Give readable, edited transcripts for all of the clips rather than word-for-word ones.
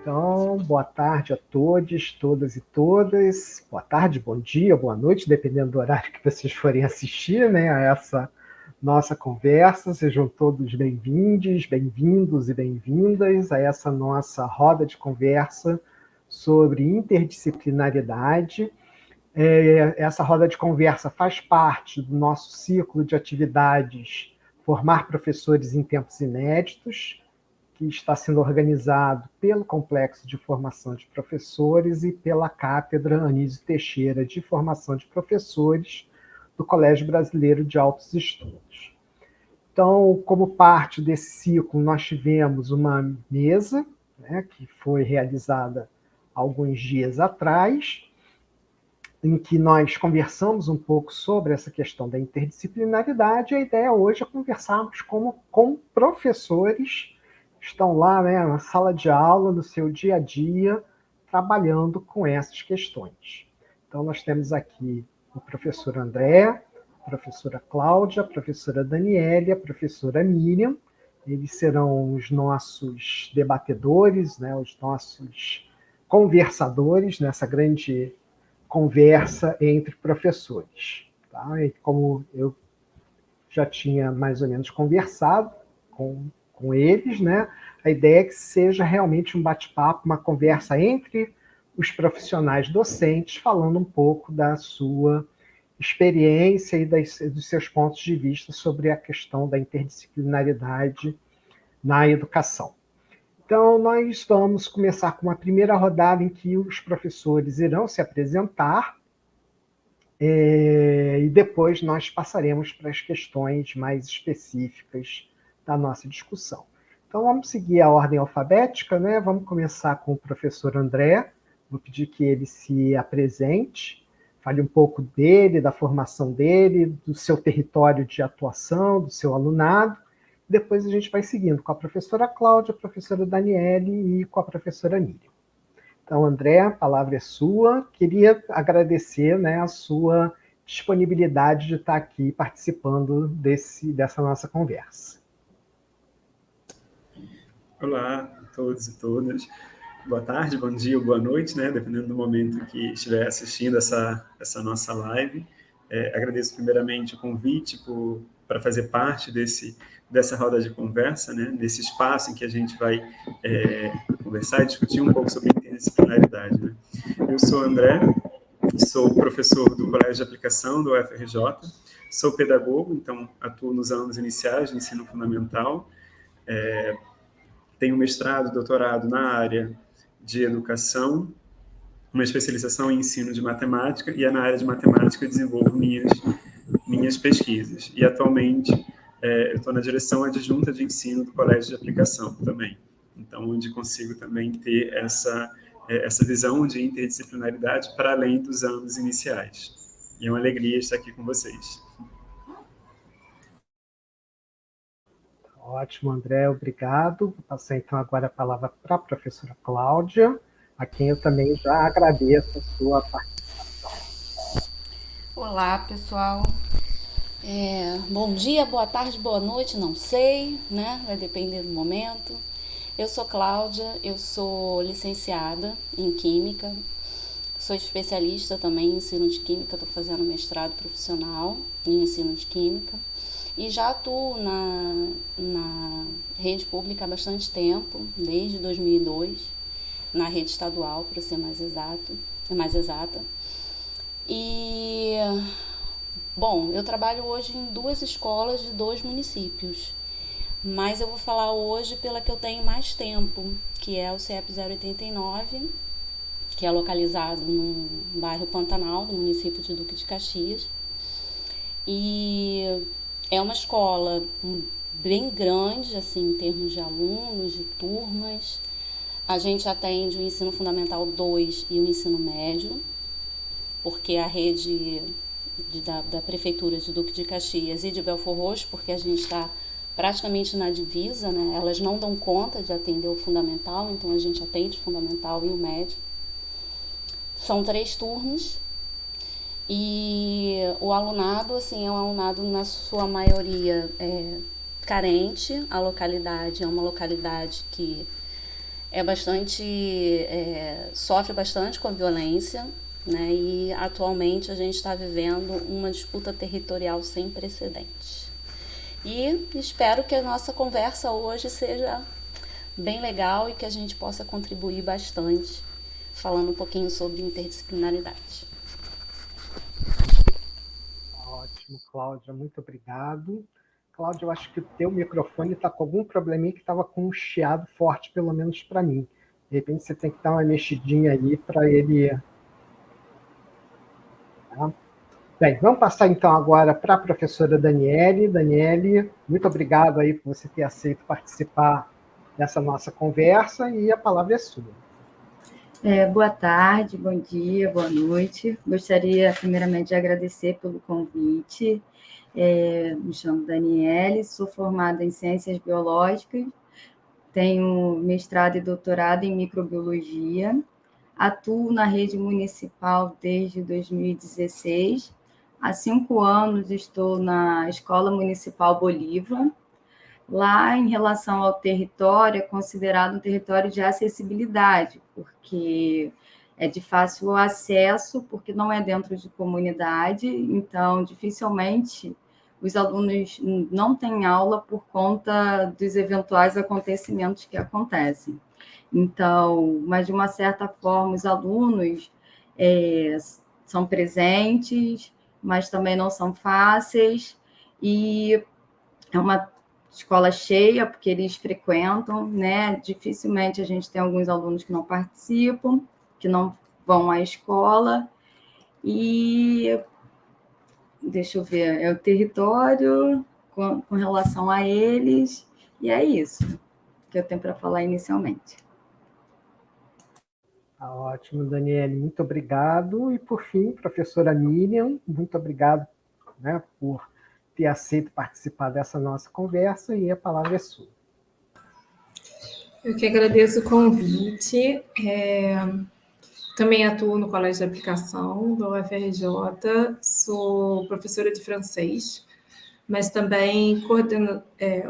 Então, boa tarde a todos, todas e todas. Boa tarde, bom dia, boa noite, dependendo do horário que vocês forem assistir, né, a essa nossa conversa. Sejam todos bem-vindos, bem-vindos e bem-vindas a essa nossa roda de conversa sobre interdisciplinaridade. Essa roda de conversa faz parte do nosso ciclo de atividades Formar Professores em Tempos Inéditos, que está sendo organizado pelo Complexo de Formação de Professores e pela Cátedra Anísio Teixeira de Formação de Professores do Colégio Brasileiro de Altos Estudos. Então, como parte desse ciclo, nós tivemos uma mesa, né, que foi realizada alguns dias atrás, em que nós conversamos um pouco sobre essa questão da interdisciplinaridade. A ideia hoje é conversarmos com professores que estão lá, né, na sala de aula, no seu dia a dia, trabalhando com essas questões. Então, nós temos aqui o professor André, a professora Cláudia, a professora Daniele, a professora Miriam. Eles serão os nossos debatedores, né, os nossos conversadores nessa grande conversa entre professores. Tá? E como eu já tinha mais ou menos conversado com eles, né? A ideia é que seja realmente um bate-papo, uma conversa entre os profissionais docentes, falando um pouco da sua experiência e dos seus pontos de vista sobre a questão da interdisciplinaridade na educação. Então, nós vamos começar com uma primeira rodada em que os professores irão se apresentar, e depois nós passaremos para as questões mais específicas da nossa discussão. Então, vamos seguir a ordem alfabética, né? Vamos começar com o professor André. Vou pedir que ele se apresente, fale um pouco dele, da formação dele, do seu território de atuação, do seu alunado. Depois a gente vai seguindo com a professora Cláudia, a professora Daniele e com a professora Miriam. Então, André, a palavra é sua. Queria agradecer, né, a sua disponibilidade de estar aqui participando dessa nossa conversa. Olá a todos e todas. Boa tarde, bom dia ou boa noite, né, dependendo do momento que estiver assistindo essa nossa live. Agradeço primeiramente o convite para fazer parte dessa roda de conversa, né, desse espaço em que a gente vai conversar e discutir um pouco sobre interdisciplinaridade. Né. Eu sou André, sou professor do Colégio de Aplicação do UFRJ, sou pedagogo, então atuo nos anos iniciais de ensino fundamental, tenho mestrado, doutorado na área de educação, uma especialização em ensino de matemática, e na área de matemática eu desenvolvo minhas pesquisas. E atualmente eu estou na direção adjunta de ensino do Colégio de Aplicação também, então onde consigo também ter essa visão de interdisciplinaridade para além dos anos iniciais. E é uma alegria estar aqui com vocês. Ótimo, André, obrigado. Vou passar então agora a palavra para a professora Cláudia, a quem eu também já agradeço a sua participação. Olá, pessoal. Bom dia, boa tarde, boa noite, não sei, né? Vai depender do momento. Eu sou Cláudia, eu sou licenciada em Química, sou especialista também em ensino de Química, estou fazendo mestrado profissional em ensino de Química. E já atuo na rede pública há bastante tempo, desde 2002, na rede estadual, para ser mais exata. E, bom, eu trabalho hoje em 2 escolas de 2 municípios, mas eu vou falar hoje pela que eu tenho mais tempo, que é o CEP 089, que é localizado no bairro Pantanal, do município de Duque de Caxias. E é uma escola bem grande, assim, em termos de alunos, de turmas. A gente atende o ensino fundamental 2 e o ensino médio, porque a rede da Prefeitura de Duque de Caxias e de Belford Roxo, porque a gente está praticamente na divisa, né? Elas não dão conta de atender o fundamental, então a gente atende o fundamental e o médio. São 3 turnos. E o alunado, assim, é um alunado na sua maioria carente. A localidade é uma localidade que sofre bastante com a violência, né? E atualmente a gente está vivendo uma disputa territorial sem precedentes. E espero que a nossa conversa hoje seja bem legal e que a gente possa contribuir bastante, falando um pouquinho sobre interdisciplinaridade. Ótimo, Cláudia, muito obrigado. Cláudia, eu acho que o teu microfone está com algum probleminha que estava com um chiado forte, pelo menos para mim. De repente você tem que dar uma mexidinha aí para ele... Tá? Bem, vamos passar então agora para a professora Daniele. Daniele, muito obrigado aí por você ter aceito participar dessa nossa conversa e a palavra é sua. Boa tarde, bom dia, boa noite. Gostaria primeiramente de agradecer pelo convite. Me chamo Daniele, sou formada em Ciências Biológicas, tenho mestrado e doutorado em Microbiologia, atuo na rede municipal desde 2016. Há 5 anos estou na Escola Municipal Bolívar. Lá, em relação ao território, é considerado um território de acessibilidade, porque é de fácil acesso, porque não é dentro de comunidade, então dificilmente os alunos não têm aula por conta dos eventuais acontecimentos que acontecem. Então, mas de uma certa forma, os alunos são presentes, mas também não são fáceis, e é uma escola cheia, porque eles frequentam, né? Dificilmente a gente tem alguns alunos que não participam, que não vão à escola, e deixa eu ver, é o território com relação a eles, e é isso que eu tenho para falar inicialmente. Ótimo, Daniele, muito obrigado. E, por fim, professora Miriam, muito obrigado, né, por ter aceito participar dessa nossa conversa, e a palavra é sua. Eu que agradeço o convite. Também atuo no Colégio de Aplicação da UFRJ, sou professora de francês, mas também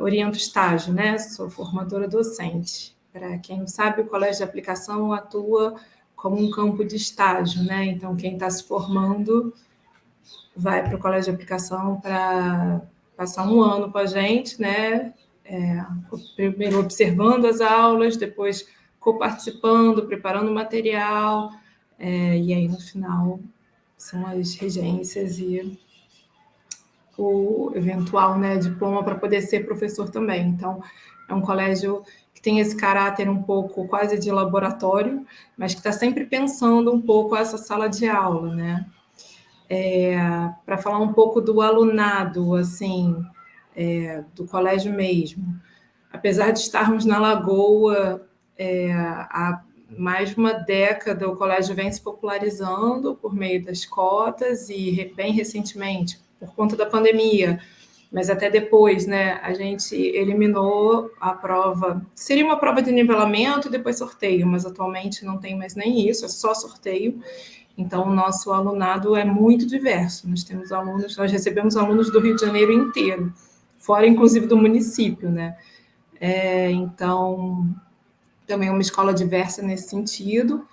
oriento estágio, né? Sou formadora docente. Para quem não sabe, o Colégio de Aplicação atua como um campo de estágio, né? Então, quem está se formando vai para o Colégio de Aplicação para passar 1 ano com a gente, né? Primeiro observando as aulas, depois coparticipando, preparando o material, e aí no final são as regências e o eventual, né, diploma para poder ser professor também. Então, é um colégio que tem esse caráter um pouco quase de laboratório, mas que está sempre pensando um pouco essa sala de aula, né? Para falar um pouco do alunado, assim, do colégio mesmo. Apesar de estarmos na Lagoa há mais de uma década, o colégio vem se popularizando por meio das cotas e, bem recentemente, por conta da pandemia, mas até depois, né, a gente eliminou a prova. Seria uma prova de nivelamento e depois sorteio, mas atualmente não tem mais nem isso, é só sorteio. Então, o nosso alunado é muito diverso. Nós recebemos alunos do Rio de Janeiro inteiro, fora inclusive do município, né? Então, também é uma escola diversa nesse sentido.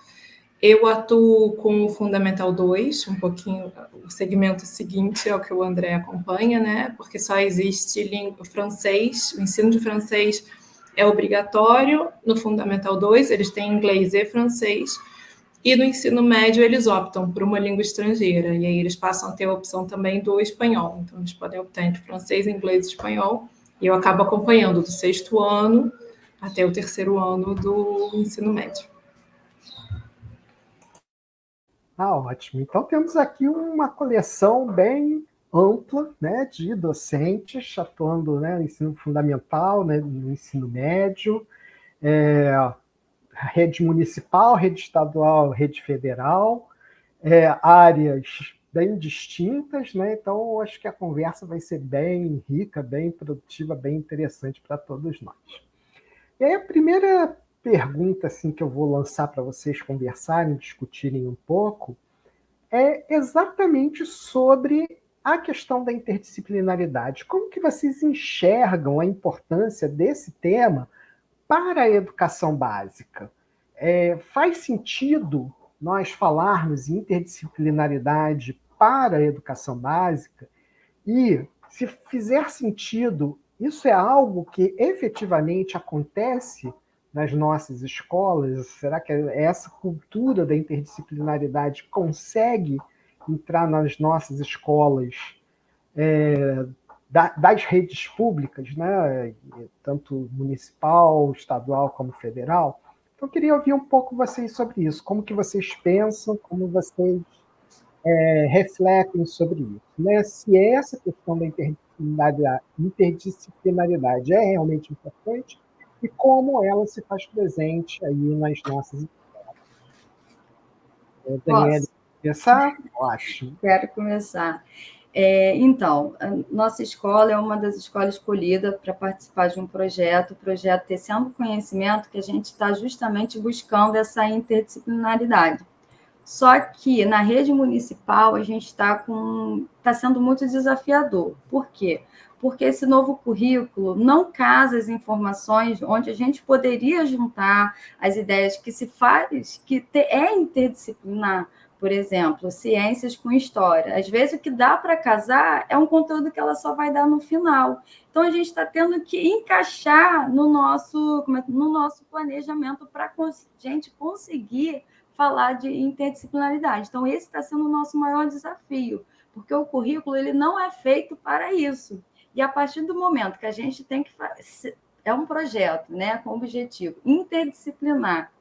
Eu atuo com o Fundamental 2, um pouquinho, o segmento seguinte é o que o André acompanha, né? Porque só existe francês, o ensino de francês é obrigatório no Fundamental 2, eles têm inglês e francês, e no ensino médio eles optam por uma língua estrangeira, e aí eles passam a ter a opção também do espanhol, então eles podem optar entre francês, inglês e espanhol, e eu acabo acompanhando do 6º ano até o 3º ano do ensino médio. Ótimo. Então, temos aqui uma coleção bem ampla, né, de docentes atuando, né, no ensino fundamental, né, no ensino médio, rede municipal, rede estadual, rede federal, áreas bem distintas, né? Então, acho que a conversa vai ser bem rica, bem produtiva, bem interessante para todos nós. E aí, a primeira pergunta assim, que eu vou lançar para vocês conversarem, discutirem um pouco, é exatamente sobre a questão da interdisciplinaridade. Como que vocês enxergam a importância desse tema para a educação básica, faz sentido nós falarmos em interdisciplinaridade para a educação básica? E, se fizer sentido, isso é algo que efetivamente acontece nas nossas escolas? Será que essa cultura da interdisciplinaridade consegue entrar nas nossas escolas, das redes públicas, né? Tanto municipal, estadual como federal? Então, eu queria ouvir um pouco vocês sobre isso. Como que vocês pensam, como vocês refletem sobre isso, né? Se essa questão da interdisciplinaridade é realmente importante e como ela se faz presente aí nas nossas escolas. Daniela, começar? Ótimo. Quero começar. Então, a nossa escola é uma das escolas escolhidas para participar de um projeto, o projeto Tecendo Conhecimento, que a gente está justamente buscando essa interdisciplinaridade. Só que na rede municipal a gente está sendo muito desafiador. Por quê? Porque esse novo currículo não casa as informações onde a gente poderia juntar as ideias que se faz, que é interdisciplinar, por exemplo, ciências com história. Às vezes o que dá para casar é um conteúdo que ela só vai dar no final. Então a gente está tendo que encaixar no nosso planejamento para a gente conseguir falar de interdisciplinaridade. Então, esse está sendo o nosso maior desafio, porque o currículo ele não é feito para isso. E a partir do momento que a gente tem que fazer, é um projeto, né, com objetivo interdisciplinar,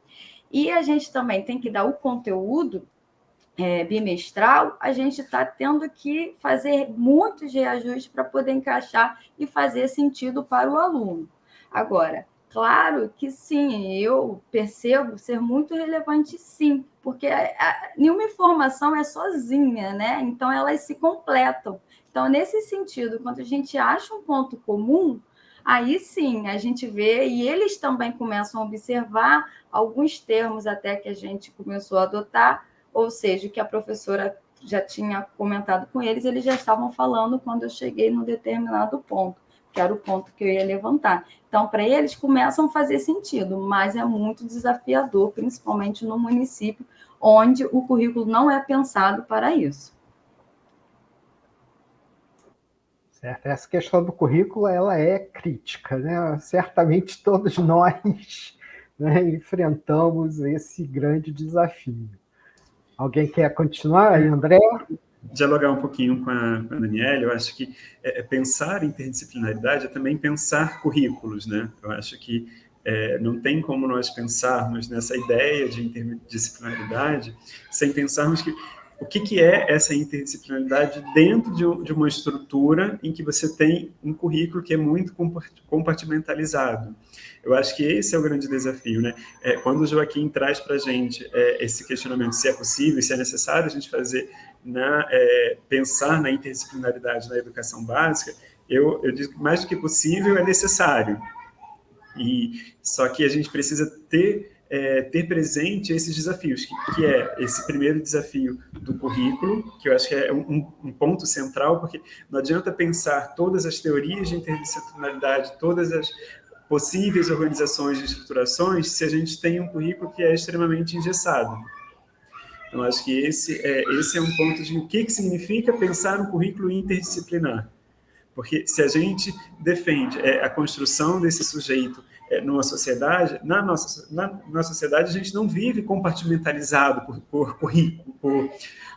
e a gente também tem que dar o conteúdo bimestral, a gente está tendo que fazer muitos reajustes para poder encaixar e fazer sentido para o aluno. Agora, claro que sim, eu percebo ser muito relevante, sim, porque nenhuma informação é sozinha, né? Então, elas se completam. Então, nesse sentido, quando a gente acha um ponto comum, aí sim a gente vê, e eles também começam a observar alguns termos até que a gente começou a adotar, ou seja, o que a professora já tinha comentado com eles já estavam falando quando eu cheguei num determinado ponto, que era o ponto que eu ia levantar. Então, para eles, começam a fazer sentido, mas é muito desafiador, principalmente no município, onde o currículo não é pensado para isso. Certo. Essa questão do currículo, ela é crítica, né? Certamente todos nós, né, enfrentamos esse grande desafio. Alguém quer continuar aí, André? Dialogar um pouquinho com a Daniela, eu acho que pensar interdisciplinaridade é também pensar currículos, né? Eu acho que não tem como nós pensarmos nessa ideia de interdisciplinaridade sem pensarmos o que é essa interdisciplinaridade dentro de uma estrutura em que você tem um currículo que é muito compartimentalizado. Eu acho que esse é o grande desafio, né? Quando o Joaquim traz para a gente esse questionamento se é possível, se é necessário a gente fazer pensar na interdisciplinaridade na educação básica, eu digo que mais do que possível é necessário. Só que a gente precisa ter presente esses desafios, que é esse primeiro desafio do currículo, que eu acho que é um ponto central, porque não adianta pensar todas as teorias de interdisciplinaridade, todas as possíveis organizações de estruturações, se a gente tem um currículo que é extremamente engessado. Então, acho que esse é um ponto de o que significa pensar um currículo interdisciplinar. Porque se a gente defende a construção desse sujeito numa sociedade, na sociedade a gente não vive compartimentalizado por currículo,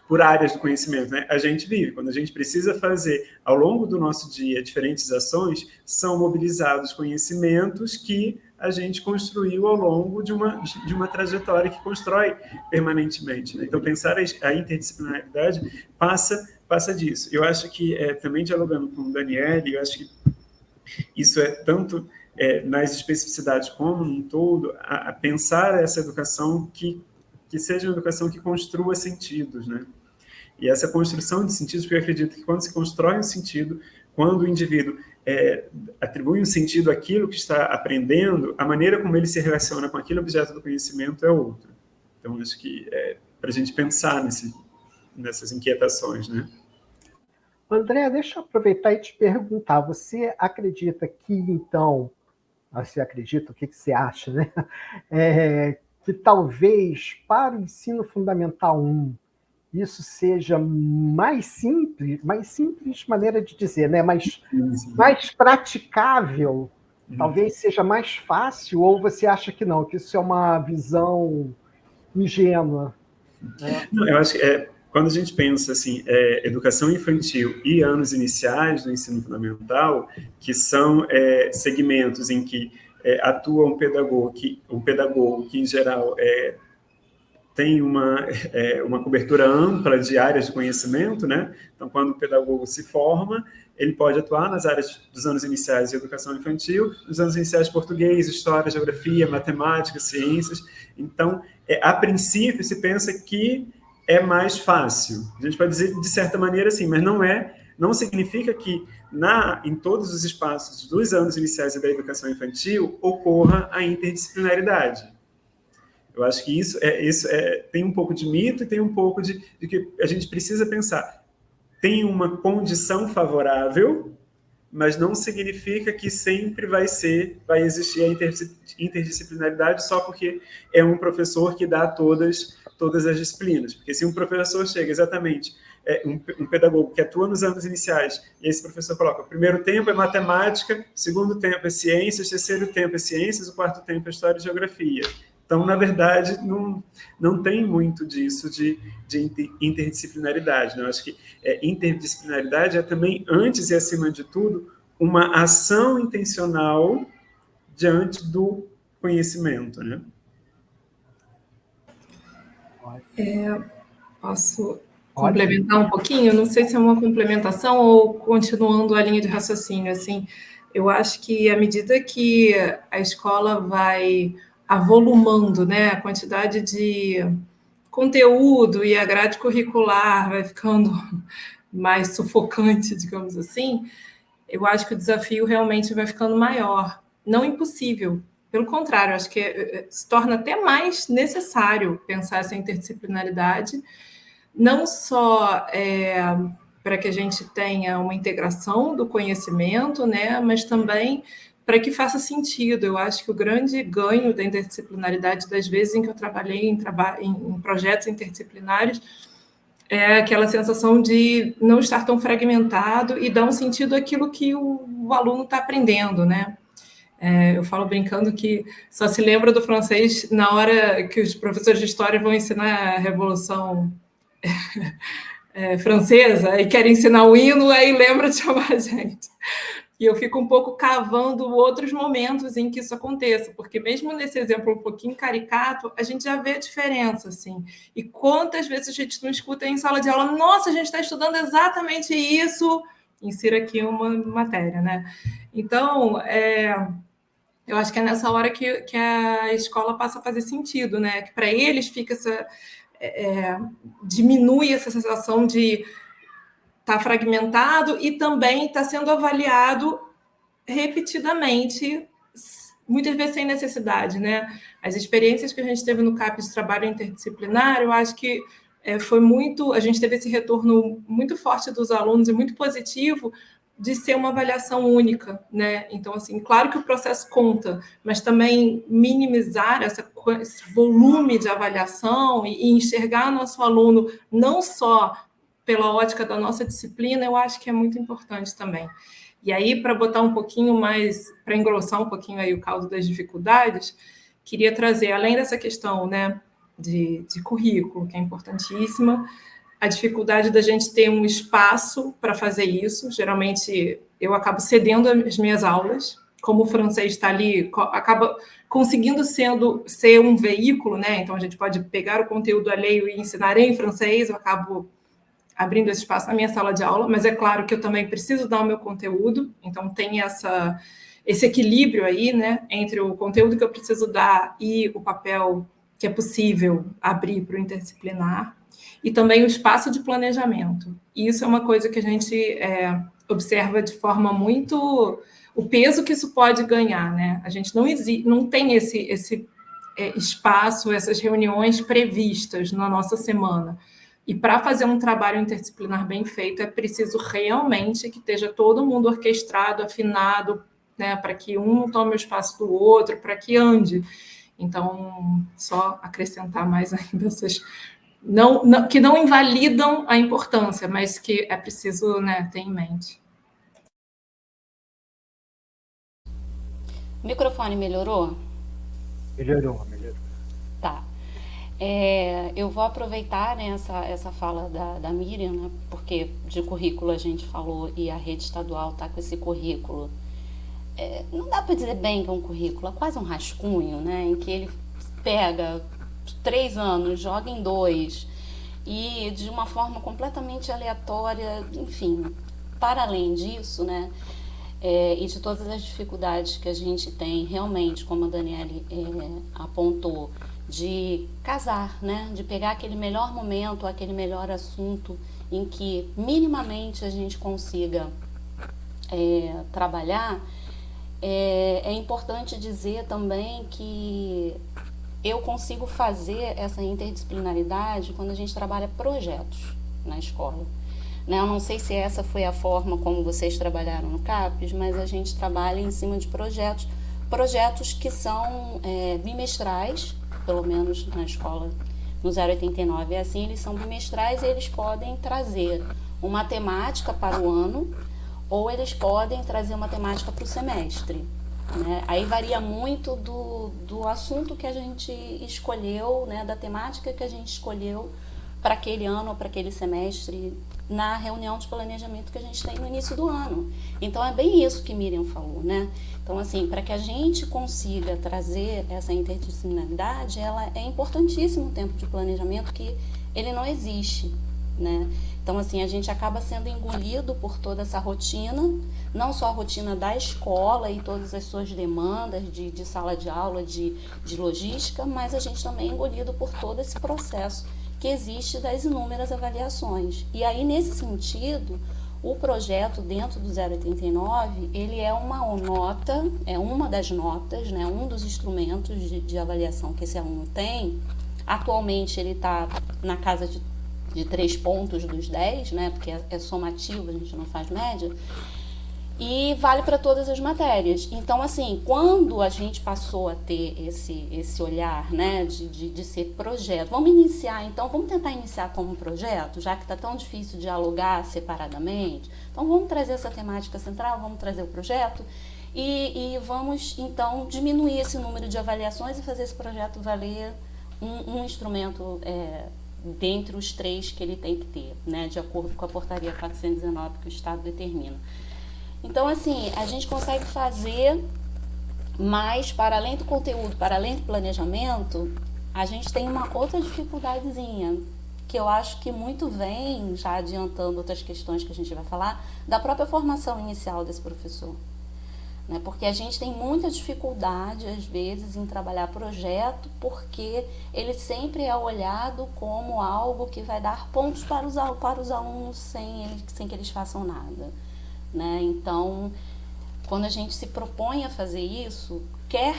por áreas do conhecimento, né? A gente vive. Quando a gente precisa fazer, ao longo do nosso dia, diferentes ações, são mobilizados conhecimentos que a gente construiu ao longo de uma trajetória que constrói permanentemente, né? Então, pensar a interdisciplinaridade passa disso. Eu acho que, também dialogando com o Daniel, eu acho que isso é tanto nas especificidades como num todo, a pensar essa educação que seja uma educação que construa sentidos, né? E essa construção de sentidos, porque eu acredito que quando se constrói um sentido, quando o indivíduo atribui um sentido àquilo que está aprendendo, a maneira como ele se relaciona com aquele objeto do conhecimento é outra. Então, acho que para a gente pensar nessas inquietações, né? André, deixa eu aproveitar e te perguntar, você acredita que, então, você acredita, o que você acha, né? Que talvez para o ensino fundamental 1 isso seja mais simples maneira de dizer, né? mais praticável, talvez seja mais fácil, ou você acha que não, que isso é uma visão ingênua? Né? Não, eu acho que quando a gente pensa assim, educação infantil e anos iniciais do ensino fundamental, que são segmentos em que atua um pedagogo que em geral tem uma cobertura ampla de áreas de conhecimento, né? Então, quando o pedagogo se forma, ele pode atuar nas áreas dos anos iniciais de educação infantil, nos anos iniciais de português, história, geografia, matemática, ciências. Então, a princípio, se pensa que é mais fácil. A gente pode dizer, de certa maneira, sim, mas não significa que em todos os espaços dos anos iniciais da educação infantil ocorra a interdisciplinaridade. Eu acho que isso tem um pouco de mito e tem um pouco de que a gente precisa pensar. Tem uma condição favorável, mas não significa que sempre vai existir a interdisciplinaridade só porque é um professor que dá todas as disciplinas. Porque se um professor chega exatamente, um pedagogo que atua nos anos iniciais, e esse professor coloca: o primeiro tempo é matemática, o segundo tempo é ciências, o terceiro tempo é ciências, o quarto tempo é história e geografia. Então, na verdade, não tem muito disso de interdisciplinaridade. Né? Eu acho que interdisciplinaridade é também, antes e acima de tudo, uma ação intencional diante do conhecimento. Né? Posso complementar um pouquinho? Não sei se é uma complementação ou continuando a linha de raciocínio. Assim, eu acho que à medida que a escola vai avolumando, né, a quantidade de conteúdo e a grade curricular vai ficando mais sufocante, digamos assim, eu acho que o desafio realmente vai ficando maior. Não impossível, pelo contrário, acho que se torna até mais necessário pensar essa interdisciplinaridade, não só para que a gente tenha uma integração do conhecimento, né, mas também para que faça sentido. Eu acho que o grande ganho da interdisciplinaridade, das vezes em que eu trabalhei em projetos interdisciplinares, é aquela sensação de não estar tão fragmentado e dar um sentido àquilo que o aluno está aprendendo, né? Eu falo brincando que só se lembra do francês na hora que os professores de história vão ensinar a Revolução Francesa e querem ensinar o hino, aí lembra de chamar a gente. E eu fico um pouco cavando outros momentos em que isso aconteça, porque mesmo nesse exemplo um pouquinho caricato, a gente já vê a diferença, assim. E quantas vezes a gente não escuta em sala de aula: nossa, a gente está estudando exatamente isso, insira aqui uma matéria, né? Então, eu acho que é nessa hora que a escola passa a fazer sentido, né? Que para eles fica diminui essa sensação de está fragmentado e também está sendo avaliado repetidamente, muitas vezes sem necessidade, né? As experiências que a gente teve no CAPES de trabalho interdisciplinar, eu acho que foi muito... A gente teve esse retorno muito forte dos alunos e muito positivo de ser uma avaliação única, né? Então, assim, claro que o processo conta, mas também minimizar esse volume de avaliação e enxergar nosso aluno não só pela ótica da nossa disciplina, eu acho que é muito importante também. E aí, para botar um pouquinho mais, para engrossar um pouquinho aí o caldo das dificuldades, queria trazer, além dessa questão, né, de currículo, que é importantíssima, a dificuldade da gente ter um espaço para fazer isso. Geralmente, eu acabo cedendo as minhas aulas, como o francês está ali, acaba conseguindo ser um veículo, né? Então, a gente pode pegar o conteúdo alheio e ensinar em francês, eu acabo abrindo esse espaço na minha sala de aula, mas é claro que eu também preciso dar o meu conteúdo, então tem esse equilíbrio aí, né, entre o conteúdo que eu preciso dar e o papel que é possível abrir para o interdisciplinar, e também o espaço de planejamento. E isso é uma coisa que a gente observa de forma muito... o peso que isso pode ganhar, né? A gente não tem esse espaço, essas reuniões previstas na nossa semana. E para fazer um trabalho interdisciplinar bem feito, é preciso realmente que esteja todo mundo orquestrado, afinado, né? Para que um tome o espaço do outro, para que ande. Então, só acrescentar mais ainda essas... que não invalidam a importância, mas que é preciso, né, ter em mente. O microfone melhorou? Melhorou. Tá. Eu vou aproveitar, né, essa fala da Miriam, né, porque de currículo a gente falou e a rede estadual está com esse currículo. Não dá para dizer bem que é um currículo, é quase um rascunho, né, em que ele pega 3 anos, joga em 2 e de uma forma completamente aleatória, enfim, para além disso, né, e de todas as dificuldades que a gente tem realmente, como a Daniele apontou, de casar, né, de pegar aquele melhor momento, aquele melhor assunto em que minimamente a gente consiga trabalhar. É importante dizer também que eu consigo fazer essa interdisciplinaridade quando a gente trabalha projetos na escola. Né? Eu não sei se essa foi a forma como vocês trabalharam no CAPES, mas a gente trabalha em cima de projetos que são bimestrais, pelo menos na escola no 089 é assim, eles são bimestrais e eles podem trazer uma temática para o ano ou eles podem trazer uma temática para o semestre. Né? Aí varia muito do assunto que a gente escolheu, né? Da temática que a gente escolheu para aquele ano ou para aquele semestre na reunião de planejamento que a gente tem no início do ano. Então, é bem isso que Miriam falou, né? Então, assim, para que a gente consiga trazer essa interdisciplinaridade, ela é importantíssimo o tempo de planejamento, que ele não existe, né? Então, assim, a gente acaba sendo engolido por toda essa rotina, não só a rotina da escola e todas as suas demandas de sala de aula, de logística, mas a gente também é engolido por todo esse processo que existe das inúmeras avaliações. E aí, nesse sentido, o projeto dentro do 089, ele é uma nota, é uma das notas, né, um dos instrumentos de avaliação que esse aluno tem. Atualmente ele está na casa de 3 pontos dos 10, né, porque é somativo, a gente não faz média, e vale para todas as matérias. Então, assim, quando a gente passou a ter esse olhar, né, de ser projeto, vamos tentar iniciar como projeto, já que está tão difícil dialogar separadamente, então vamos trazer essa temática central, vamos trazer o projeto e vamos, então, diminuir esse número de avaliações e fazer esse projeto valer um instrumento dentre os 3 que ele tem que ter, né, de acordo com a portaria 419 que o Estado determina. Então, assim, a gente consegue fazer, mas para além do conteúdo, para além do planejamento, a gente tem uma outra dificuldadezinha, que eu acho que muito vem, já adiantando outras questões que a gente vai falar, da própria formação inicial desse professor. Né? Porque a gente tem muita dificuldade, às vezes, em trabalhar projeto, porque ele sempre é olhado como algo que vai dar pontos para os alunos sem que eles façam nada. Né? Então, quando a gente se propõe a fazer isso, quer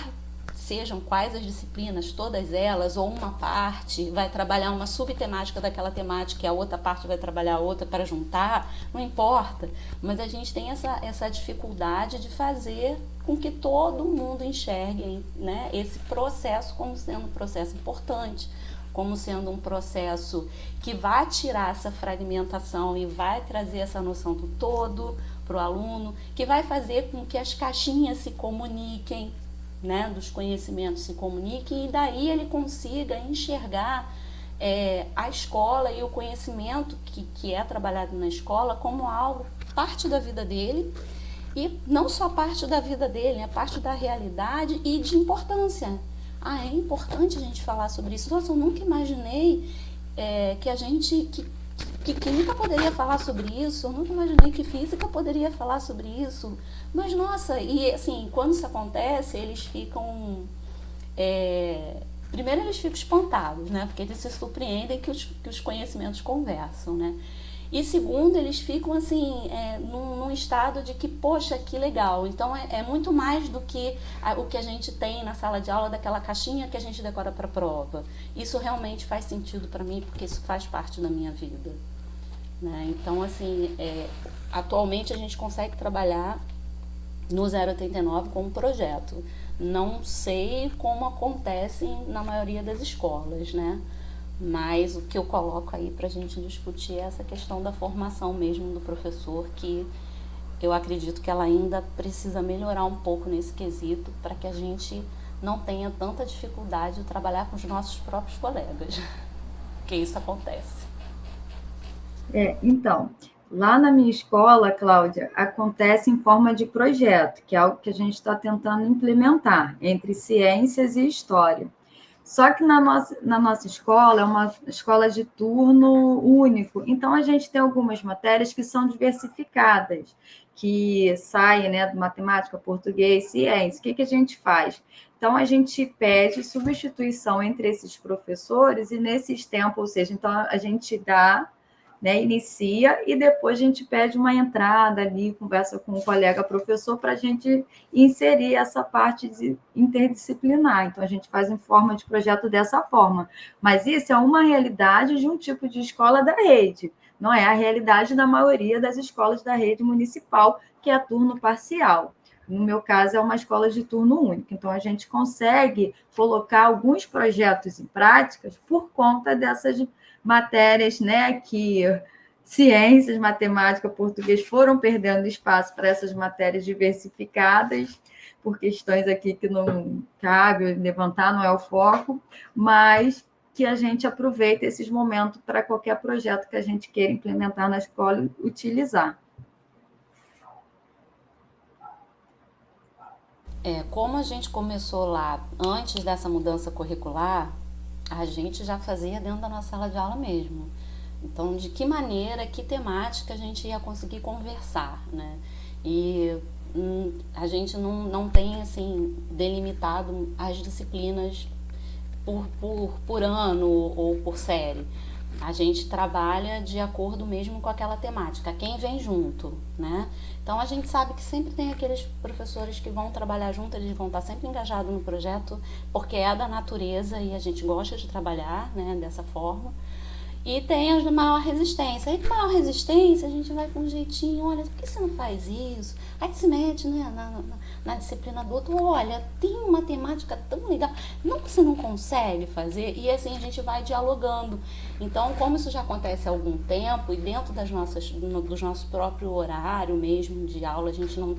sejam quais as disciplinas, todas elas, ou uma parte vai trabalhar uma subtemática daquela temática e a outra parte vai trabalhar outra para juntar, não importa, mas a gente tem essa dificuldade de fazer com que todo mundo enxergue, né, esse processo como sendo um processo importante, como sendo um processo que vai tirar essa fragmentação e vai trazer essa noção do todo para o aluno, que vai fazer com que as caixinhas se comuniquem, né, dos conhecimentos se comuniquem, e daí ele consiga enxergar a escola e o conhecimento que é trabalhado na escola como algo, parte da vida dele, e não só parte da vida dele, é parte da realidade e de importância. É importante a gente falar sobre isso. Nossa, eu nunca imaginei que química poderia falar sobre isso, eu nunca imaginei que física poderia falar sobre isso. Mas, nossa, e assim, quando isso acontece, eles ficam... primeiro, eles ficam espantados, né? Porque eles se surpreendem que os conhecimentos conversam, né? E segundo, eles ficam assim, num estado de que, poxa, que legal. Então, é muito mais do que o que a gente tem na sala de aula, daquela caixinha que a gente decora para a prova. Isso realmente faz sentido para mim, porque isso faz parte da minha vida. Né? Então, assim, atualmente a gente consegue trabalhar no 089 como projeto. Não sei como acontece na maioria das escolas, né? Mas o que eu coloco aí para a gente discutir é essa questão da formação mesmo do professor, que eu acredito que ela ainda precisa melhorar um pouco nesse quesito para que a gente não tenha tanta dificuldade de trabalhar com os nossos próprios colegas, que isso acontece. Então, lá na minha escola, Cláudia, acontece em forma de projeto, que é algo que a gente está tentando implementar entre ciências e história. Só que na nossa escola é uma escola de turno único, então a gente tem algumas matérias que são diversificadas, que saem, né, de matemática, português, ciência. O que a gente faz? Então, a gente pede substituição entre esses professores e nesses tempos, ou seja, então a gente dá, né, inicia e depois a gente pede uma entrada ali, conversa com o colega professor para a gente inserir essa parte interdisciplinar. Então, a gente faz em forma de projeto dessa forma. Mas isso é uma realidade de um tipo de escola da rede, não é a realidade da maioria das escolas da rede municipal, que é turno parcial. No meu caso, é uma escola de turno único. Então, a gente consegue colocar alguns projetos em práticas por conta dessas matérias, né, que ciências, matemática, português foram perdendo espaço para essas matérias diversificadas, por questões aqui que não cabe levantar, não é o foco, mas que a gente aproveita esses momentos para qualquer projeto que a gente queira implementar na escola e utilizar. Como a gente começou lá antes dessa mudança curricular, a gente já fazia dentro da nossa sala de aula mesmo. Então, de que maneira, que temática a gente ia conseguir conversar, né? E a gente não tem, assim, delimitado as disciplinas por ano ou por série. A gente trabalha de acordo mesmo com aquela temática, quem vem junto, né? Então a gente sabe que sempre tem aqueles professores que vão trabalhar junto, eles vão estar sempre engajados no projeto, porque é da natureza e a gente gosta de trabalhar, né, dessa forma. E tem as de maior resistência. Aí com maior resistência a gente vai com um jeitinho, olha, por que você não faz isso? Aí se mete, né, na disciplina do outro, olha, tem uma temática tão legal, não que você não consegue fazer, e assim a gente vai dialogando. Então, como isso já acontece há algum tempo, e dentro dos nossos próprio horário mesmo de aula, a gente não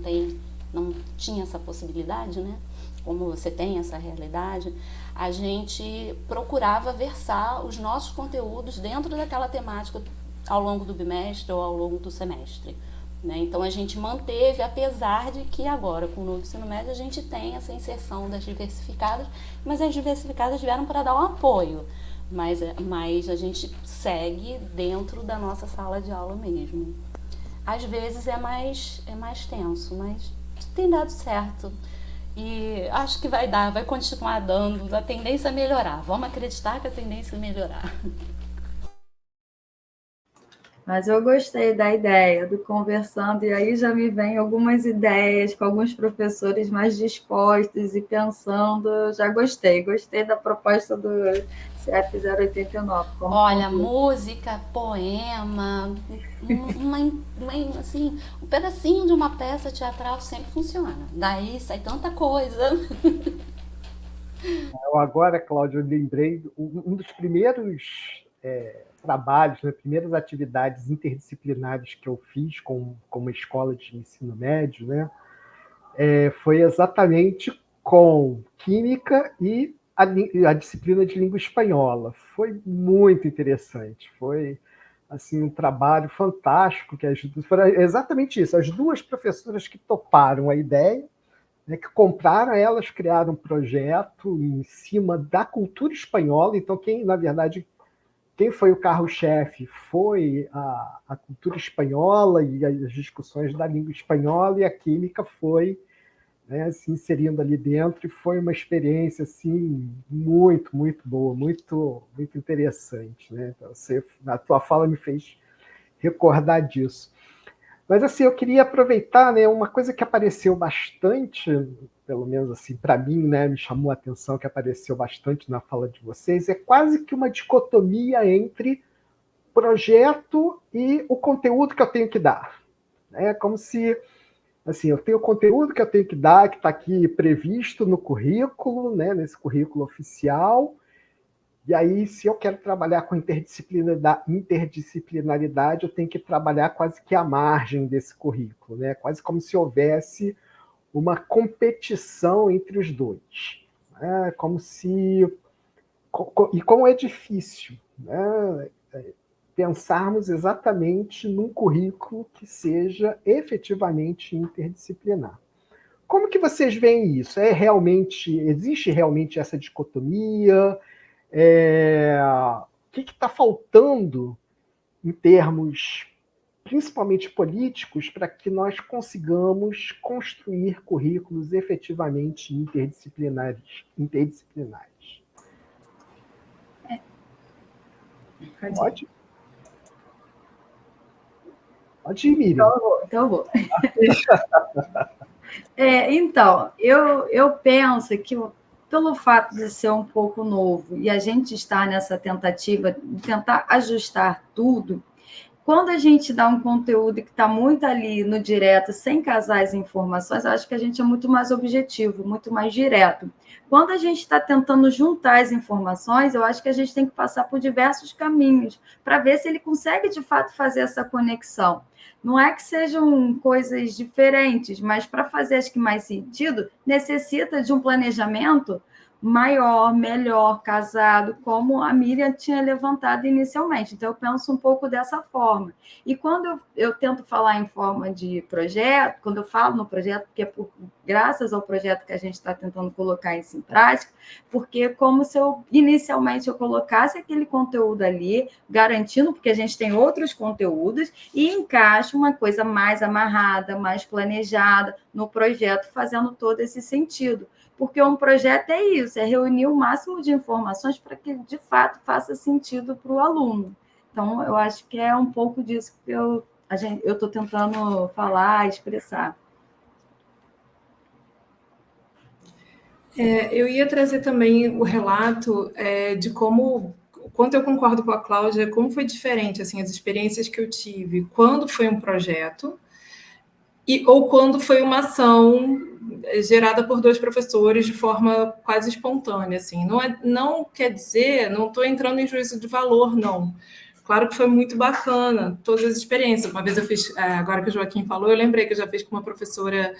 tinha essa possibilidade, né? Como você tem essa realidade, a gente procurava versar os nossos conteúdos dentro daquela temática ao longo do bimestre ou ao longo do semestre, né? Então a gente manteve, apesar de que agora com o novo ensino médio a gente tem essa inserção das diversificadas, mas as diversificadas vieram para dar um apoio, mas a gente segue dentro da nossa sala de aula mesmo. Às vezes é mais tenso, mas tem dado certo. E acho que vai continuar dando, a tendência é melhorar. Vamos acreditar que a tendência é melhorar. Mas eu gostei da ideia do conversando, e aí já me vem algumas ideias com alguns professores mais dispostos e pensando. Já gostei da proposta do CF 089. Olha, música, poema, assim, um pedacinho de uma peça teatral sempre funciona. Daí sai tanta coisa. Agora, Cláudio, eu lembrei um dos primeiros trabalhos, né, primeiras atividades interdisciplinares que eu fiz com uma escola de ensino médio, né, foi exatamente com química e a disciplina de língua espanhola. Foi muito interessante, foi assim um trabalho fantástico que foram exatamente isso, as duas professoras que toparam a ideia, né, que compraram, elas criaram um projeto em cima da cultura espanhola. Então, na verdade, quem foi o carro-chefe foi a cultura espanhola e as discussões da língua espanhola, e a química foi, né, se inserindo ali dentro, e foi uma experiência assim, muito, muito boa, muito, muito interessante. Né? Então, a tua fala me fez recordar disso. Mas assim, eu queria aproveitar, né, uma coisa que apareceu bastante, pelo menos assim, para mim, né, me chamou a atenção, que apareceu bastante na fala de vocês, é quase que uma dicotomia entre projeto e o conteúdo que eu tenho que dar. É como se Assim, eu tenho conteúdo que eu tenho que dar, que está aqui previsto no currículo, né, nesse currículo oficial. E aí, se eu quero trabalhar com interdisciplinaridade, eu tenho que trabalhar quase que à margem desse currículo, né? Quase como se houvesse uma competição entre os dois. Né? E como é difícil, né? Pensarmos exatamente num currículo que seja efetivamente interdisciplinar. Como que vocês veem isso? Existe realmente essa dicotomia? O que está faltando em termos principalmente políticos para que nós consigamos construir currículos efetivamente interdisciplinares? Pode? Pode ir, Miriam. Então eu vou. Então, eu penso que pelo fato de ser um pouco novo e a gente estar nessa tentativa de tentar ajustar tudo, quando a gente dá um conteúdo que está muito ali no direto, sem casar as informações, eu acho que a gente é muito mais objetivo, muito mais direto. Quando a gente está tentando juntar as informações, eu acho que a gente tem que passar por diversos caminhos para ver se ele consegue, de fato, fazer essa conexão. Não é que sejam coisas diferentes, mas para fazer acho que mais sentido, necessita de um planejamento maior, melhor, casado, como a Miriam tinha levantado inicialmente. Então, eu penso um pouco dessa forma. E quando eu tento falar em forma de projeto, quando eu falo no projeto, porque é graças ao projeto que a gente está tentando colocar isso em prática, porque como se inicialmente eu colocasse aquele conteúdo ali, garantindo, porque a gente tem outros conteúdos, e encaixe uma coisa mais amarrada, mais planejada no projeto, fazendo todo esse sentido. Porque um projeto é isso, é reunir o máximo de informações para que, de fato, faça sentido para o aluno. Então, eu acho que é um pouco disso que eu estou tentando falar, expressar. Eu ia trazer também o relato de como, quanto eu concordo com a Cláudia, como foi diferente assim, as experiências que eu tive quando foi um projeto ou quando foi uma ação gerada por 2 professores de forma quase espontânea. Assim. Não quer dizer, não estou entrando em juízo de valor, não. Claro que foi muito bacana, todas as experiências. Uma vez eu fiz, agora que o Joaquim falou, eu lembrei que eu já fiz com uma professora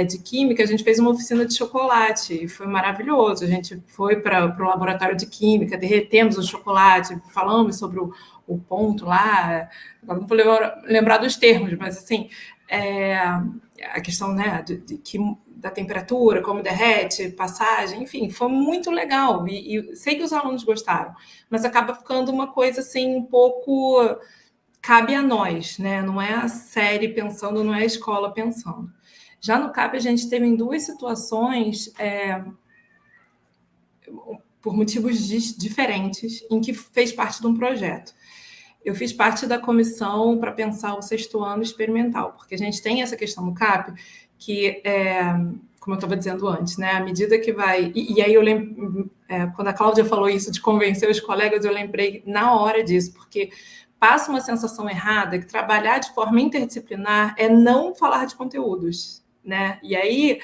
de Química, a gente fez uma oficina de chocolate, e foi maravilhoso. A gente foi para o laboratório de Química, derretemos o chocolate, falamos sobre o ponto lá, agora não vou lembrar dos termos, mas assim, a questão, né, da temperatura, como derrete, passagem, enfim, foi muito legal. E sei que os alunos gostaram, mas acaba ficando uma coisa assim, um pouco cabe a nós, né? Não é a série pensando, não é a escola pensando. Já no CAP, a gente teve em 2 situações, por motivos diferentes, em que fez parte de um projeto. Eu fiz parte da comissão para pensar o 6º ano experimental, porque a gente tem essa questão no CAP, que como eu estava dizendo antes, né, à medida que vai... E aí eu lembro, quando a Cláudia falou isso de convencer os colegas, eu lembrei na hora disso, porque passa uma sensação errada que trabalhar de forma interdisciplinar é não falar de conteúdos, né? E aí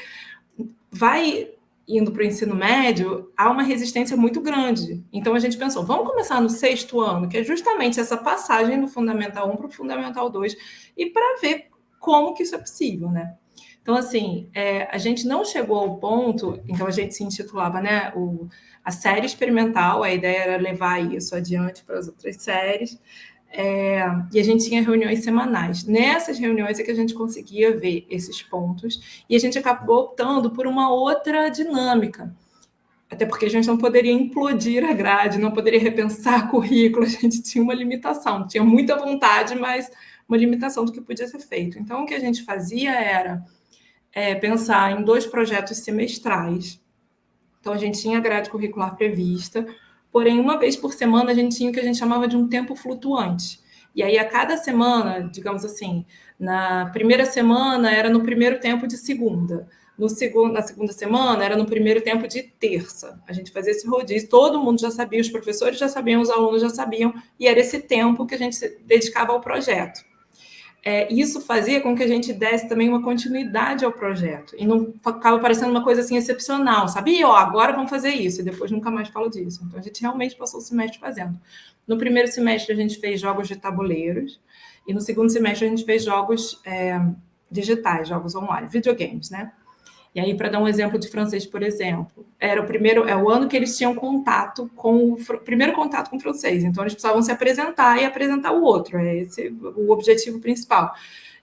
vai indo para o ensino médio, há uma resistência muito grande. Então, a gente pensou, vamos começar no 6º ano, que é justamente essa passagem do Fundamental 1 para o Fundamental 2, e para ver como que isso é possível, né? Então, assim, a gente não chegou ao ponto, então a gente se intitulava, né, a série experimental, a ideia era levar isso adiante para as outras séries, e a gente tinha reuniões semanais. Nessas reuniões é que a gente conseguia ver esses pontos e a gente acabou optando por uma outra dinâmica. Até porque a gente não poderia implodir a grade, não poderia repensar currículo, a gente tinha uma limitação. Tinha muita vontade, mas uma limitação do que podia ser feito. Então, o que a gente fazia era pensar em 2 projetos semestrais. Então, a gente tinha a grade curricular prevista, porém, uma vez por semana, a gente tinha o que a gente chamava de um tempo flutuante. E aí, a cada semana, digamos assim, na primeira semana era no primeiro tempo de segunda, na segunda semana era no primeiro tempo de terça. A gente fazia esse rodízio, todo mundo já sabia, os professores já sabiam, os alunos já sabiam, e era esse tempo que a gente se dedicava ao projeto. isso fazia com que a gente desse também uma continuidade ao projeto, e não ficava parecendo uma coisa assim excepcional, sabe? Agora vamos fazer isso, e depois nunca mais falo disso. Então, a gente realmente passou o semestre fazendo. No primeiro semestre, a gente fez jogos de tabuleiros, e no segundo semestre, a gente fez jogos digitais, jogos online, videogames, né? E aí, para dar um exemplo de francês, por exemplo, o ano que eles tinham primeiro contato com o francês, então eles precisavam se apresentar e apresentar o outro, esse o objetivo principal.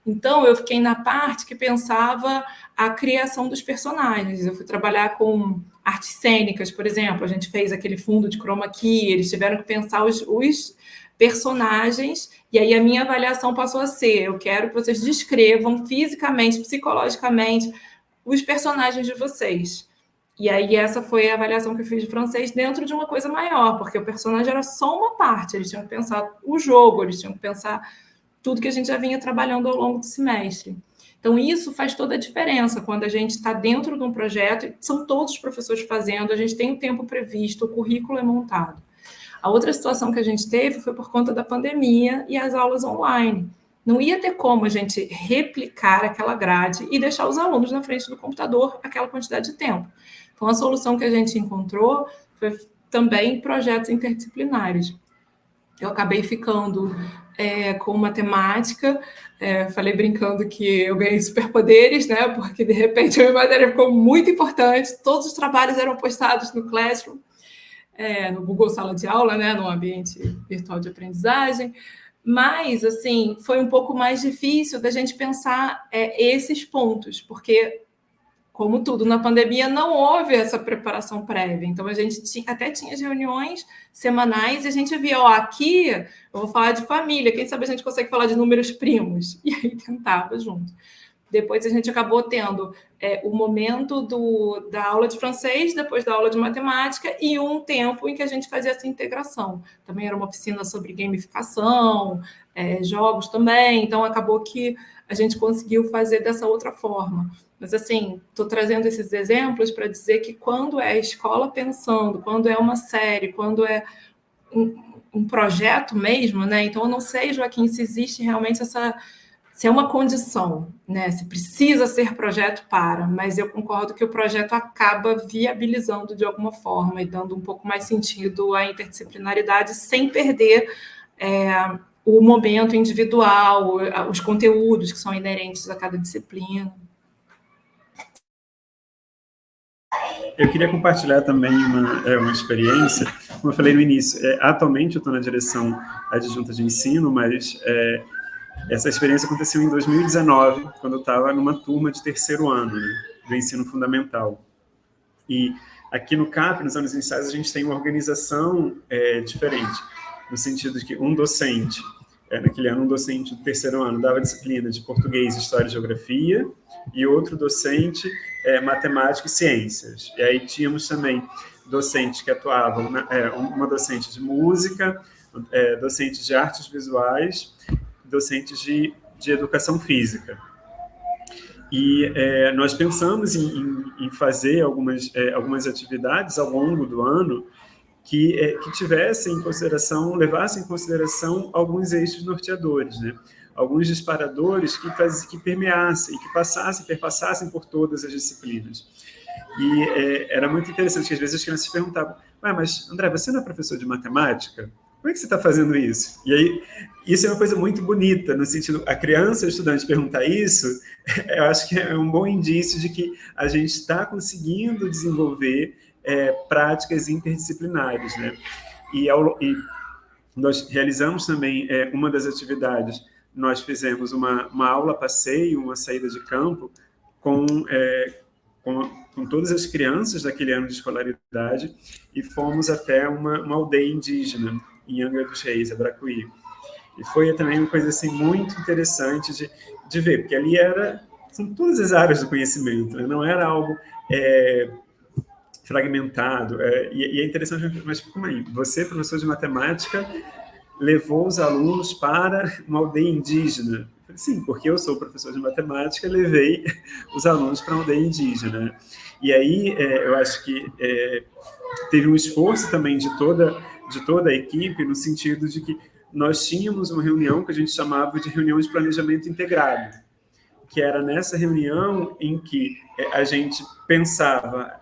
Então, eu fiquei na parte que pensava a criação dos personagens. Eu fui trabalhar com artes cênicas, por exemplo, a gente fez aquele fundo de chroma key, eles tiveram que pensar os personagens, e aí a minha avaliação passou a ser: eu quero que vocês descrevam fisicamente, psicologicamente, os personagens de vocês. E aí essa foi a avaliação que eu fiz de francês dentro de uma coisa maior, porque o personagem era só uma parte, eles tinham que pensar o jogo, eles tinham que pensar tudo que a gente já vinha trabalhando ao longo do semestre. Então, isso faz toda a diferença quando a gente está dentro de um projeto, são todos os professores fazendo, a gente tem o tempo previsto, o currículo é montado. A outra situação que a gente teve foi por conta da pandemia e as aulas online. Não ia ter como a gente replicar aquela grade e deixar os alunos na frente do computador aquela quantidade de tempo. Então, a solução que a gente encontrou foi também projetos interdisciplinares. Eu acabei ficando com matemática, falei brincando que eu ganhei superpoderes, né? Porque, de repente, a minha matéria ficou muito importante, todos os trabalhos eram postados no Classroom, no Google Sala de Aula, né? No ambiente virtual de aprendizagem. Mas, assim, foi um pouco mais difícil da gente pensar esses pontos, porque, como tudo, na pandemia não houve essa preparação prévia. Então, a gente até tinha as reuniões semanais e a gente via, aqui eu vou falar de família, quem sabe a gente consegue falar de números primos? E aí tentava junto. Depois a gente acabou tendo o momento da aula de francês, depois da aula de matemática, e um tempo em que a gente fazia essa integração. Também era uma oficina sobre gamificação, jogos também, então acabou que a gente conseguiu fazer dessa outra forma. Mas, assim, estou trazendo esses exemplos para dizer que quando é a escola pensando, quando é uma série, quando é um projeto mesmo, né? Então, eu não sei, Joaquim, se existe realmente se é uma condição, né? Se precisa ser projeto mas eu concordo que o projeto acaba viabilizando de alguma forma e dando um pouco mais sentido à interdisciplinaridade sem perder o momento individual, os conteúdos que são inerentes a cada disciplina. Eu queria compartilhar também uma experiência. Como eu falei no início, atualmente eu estou na direção adjunta de ensino, mas essa experiência aconteceu em 2019, quando eu estava numa turma de terceiro ano, né, do ensino fundamental. E aqui no CAP, nos anos iniciais, a gente tem uma organização diferente, no sentido de que um docente, naquele ano, um docente do terceiro ano dava disciplina de português, história e geografia, e outro docente matemática e ciências. E aí tínhamos também docentes que atuavam, uma docente de música, docentes de artes visuais, docentes de educação física. E nós pensamos em fazer algumas atividades ao longo do ano que tivessem em consideração, levassem em consideração alguns eixos norteadores, né? Alguns disparadores que permeassem, que perpassassem por todas as disciplinas. E era muito interessante que às vezes as crianças perguntavam: mas André, você não é professor de matemática? Como é que você está fazendo isso? E aí, isso é uma coisa muito bonita, no sentido, a criança, o estudante perguntar isso, eu acho que é um bom indício de que a gente está conseguindo desenvolver práticas interdisciplinares, né? E nós realizamos também uma das atividades, nós fizemos uma aula passeio, uma saída de campo com todas as crianças daquele ano de escolaridade e fomos até uma aldeia indígena em Angra dos Reis, Abracuí. E foi também uma coisa assim, muito interessante de ver, porque ali são todas as áreas do conhecimento, né? Não era algo fragmentado. E é interessante, mas como aí? Você, professor de matemática, levou os alunos para uma aldeia indígena. Sim, porque eu sou professor de matemática, levei os alunos para uma aldeia indígena. E aí, eu acho que teve um esforço também de toda a equipe, no sentido de que nós tínhamos uma reunião que a gente chamava de reunião de planejamento integrado, que era nessa reunião em que a gente pensava,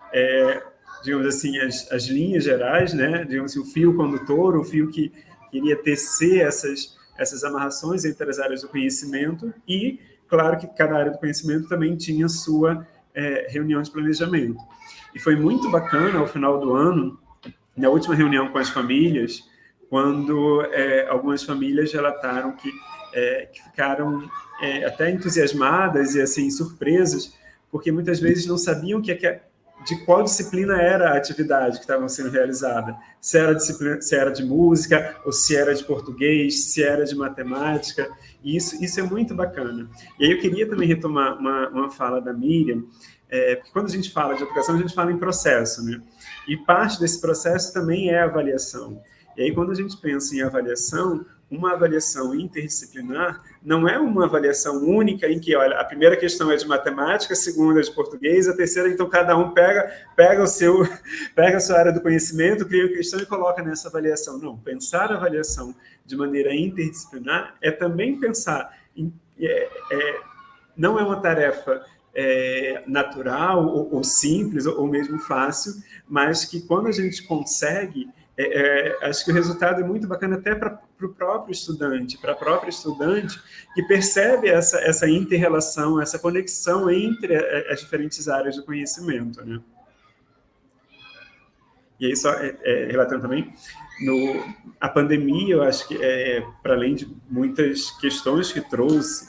digamos assim, as linhas gerais, né? Digamos assim, o fio condutor, o fio que iria tecer essas amarrações entre as áreas do conhecimento e, claro, que cada área do conhecimento também tinha sua reunião de planejamento. E foi muito bacana, ao final do ano, na última reunião com as famílias, quando algumas famílias relataram que ficaram até entusiasmadas e assim surpresas, porque muitas vezes não sabiam de qual disciplina era a atividade que estava sendo realizada. Se era de música, ou se era de português, se era de matemática. E isso é muito bacana. E aí eu queria também retomar uma fala da Miriam, porque quando a gente fala de educação, a gente fala em processo, né? E parte desse processo também é a avaliação. E aí, quando a gente pensa em avaliação, uma avaliação interdisciplinar não é uma avaliação única em que, olha, a primeira questão é de matemática, a segunda é de português, a terceira, então, cada um pega a sua área do conhecimento, cria a questão e coloca nessa avaliação. Não, pensar a avaliação de maneira interdisciplinar é também pensar não é uma tarefa natural ou simples ou mesmo fácil, mas que quando a gente consegue, acho que o resultado é muito bacana até para o próprio estudante, para a própria estudante, que percebe essa inter-relação, essa conexão entre as diferentes áreas do conhecimento, né? E aí, só relatando também, a pandemia, eu acho que, para além de muitas questões que trouxe,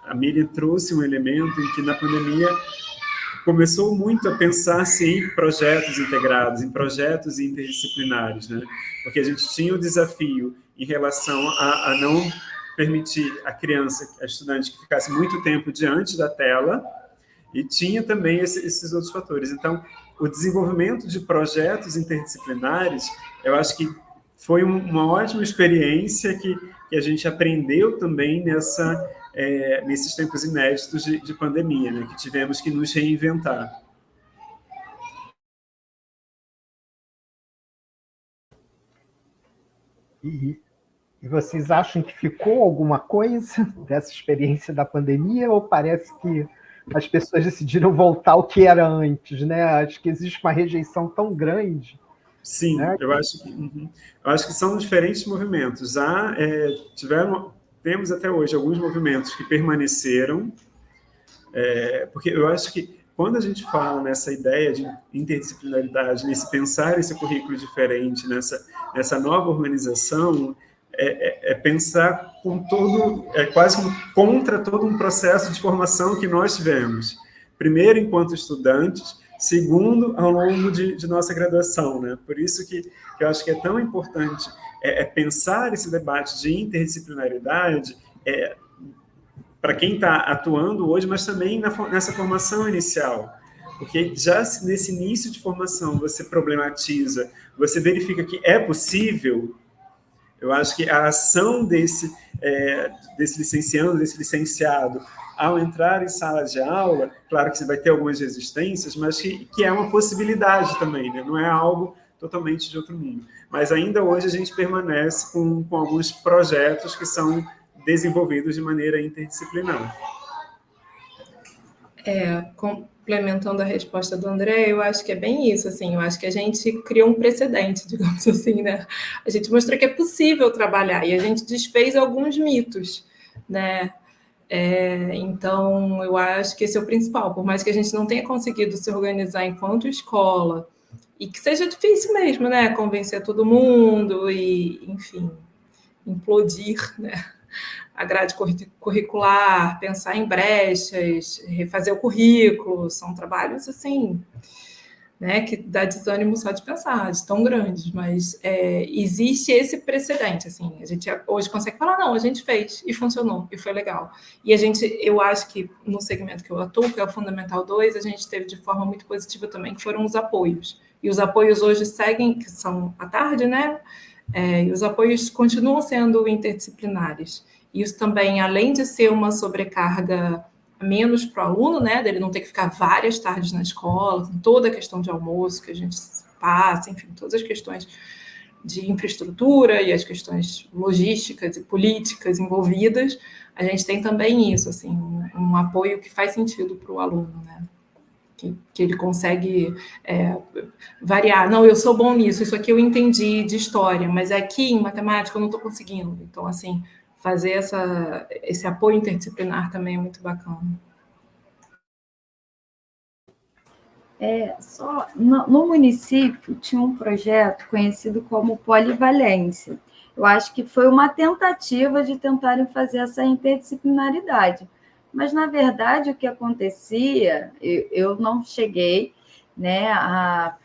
a Miriam trouxe um elemento em que, na pandemia, começou muito a pensar-se em projetos integrados, em projetos interdisciplinares, né? Porque a gente tinha o desafio em relação a não permitir a criança, a estudante, que ficasse muito tempo diante da tela, e tinha também esses outros fatores. Então, o desenvolvimento de projetos interdisciplinares, eu acho que foi uma ótima experiência que a gente aprendeu também nesses tempos inéditos de pandemia, né, que tivemos que nos reinventar. E vocês acham que ficou alguma coisa dessa experiência da pandemia, ou parece que as pessoas decidiram voltar ao que era antes, né? Acho que existe uma rejeição tão grande. Sim, né? eu acho que são diferentes movimentos. Temos até hoje alguns movimentos que permaneceram, porque eu acho que quando a gente fala nessa ideia de interdisciplinaridade, nesse pensar esse currículo diferente, nessa nova organização, pensar quase contra todo um processo de formação que nós tivemos. Primeiro, enquanto estudantes, segundo, ao longo de nossa graduação, né? Por isso que eu acho que é tão importante pensar esse debate de interdisciplinaridade para quem está atuando hoje, mas também nessa formação inicial. Porque já nesse início de formação você problematiza, você verifica que é possível. Eu acho que a ação desse licenciando, desse licenciado, ao entrar em sala de aula, claro que você vai ter algumas resistências, mas que é uma possibilidade também, né? Não é algo totalmente de outro mundo. Mas ainda hoje a gente permanece com alguns projetos que são desenvolvidos de maneira interdisciplinar. Complementando a resposta do André, eu acho que é bem isso, assim, eu acho que a gente criou um precedente, digamos assim, né? A gente mostrou que é possível trabalhar e a gente desfez alguns mitos, né? Então, eu acho que esse é o principal, por mais que a gente não tenha conseguido se organizar enquanto escola, e que seja difícil mesmo, né? Convencer todo mundo e, enfim, implodir, né? A grade curricular, pensar em brechas, refazer o currículo, são trabalhos assim, né, que dá desânimo só de pensar, de tão grandes, mas existe esse precedente, assim, a gente hoje consegue falar, não, a gente fez, e funcionou, e foi legal. E eu acho que no segmento que eu atuo, que é o Fundamental 2, a gente teve de forma muito positiva também, que foram os apoios. E os apoios hoje seguem, que são à tarde, né, e os apoios continuam sendo interdisciplinares. Isso também, além de ser uma sobrecarga menos para o aluno, né, dele não ter que ficar várias tardes na escola, com toda a questão de almoço que a gente passa, enfim, todas as questões de infraestrutura e as questões logísticas e políticas envolvidas, a gente tem também isso, assim, um apoio que faz sentido para o aluno, né? Que ele consegue variar. Não, eu sou bom nisso, isso aqui eu entendi de história, mas aqui em matemática eu não estou conseguindo. Então, assim, fazer esse apoio interdisciplinar também é muito bacana. No município tinha um projeto conhecido como Polivalência. Eu acho que foi uma tentativa de tentarem fazer essa interdisciplinaridade. Mas, na verdade, o que acontecia, eu não cheguei, né, a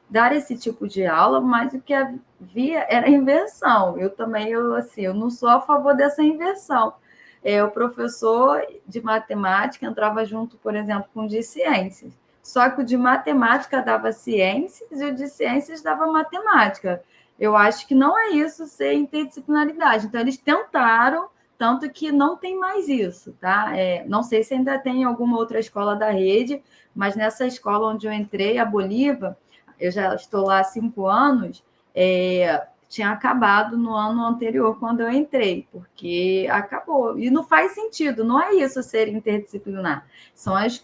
dar esse tipo de aula, mas o que havia era inversão. Eu não sou a favor dessa inversão. O professor de matemática entrava junto, por exemplo, com o de ciências. Só que o de matemática dava ciências e o de ciências dava matemática. Eu acho que não é isso ser interdisciplinaridade. Então, eles tentaram, tanto que não tem mais isso, tá? Não sei se ainda tem em alguma outra escola da rede, mas nessa escola onde eu entrei, a Bolívar, eu já estou lá há 5 anos, tinha acabado no ano anterior, quando eu entrei, porque acabou. E não faz sentido, não é isso ser interdisciplinar. São as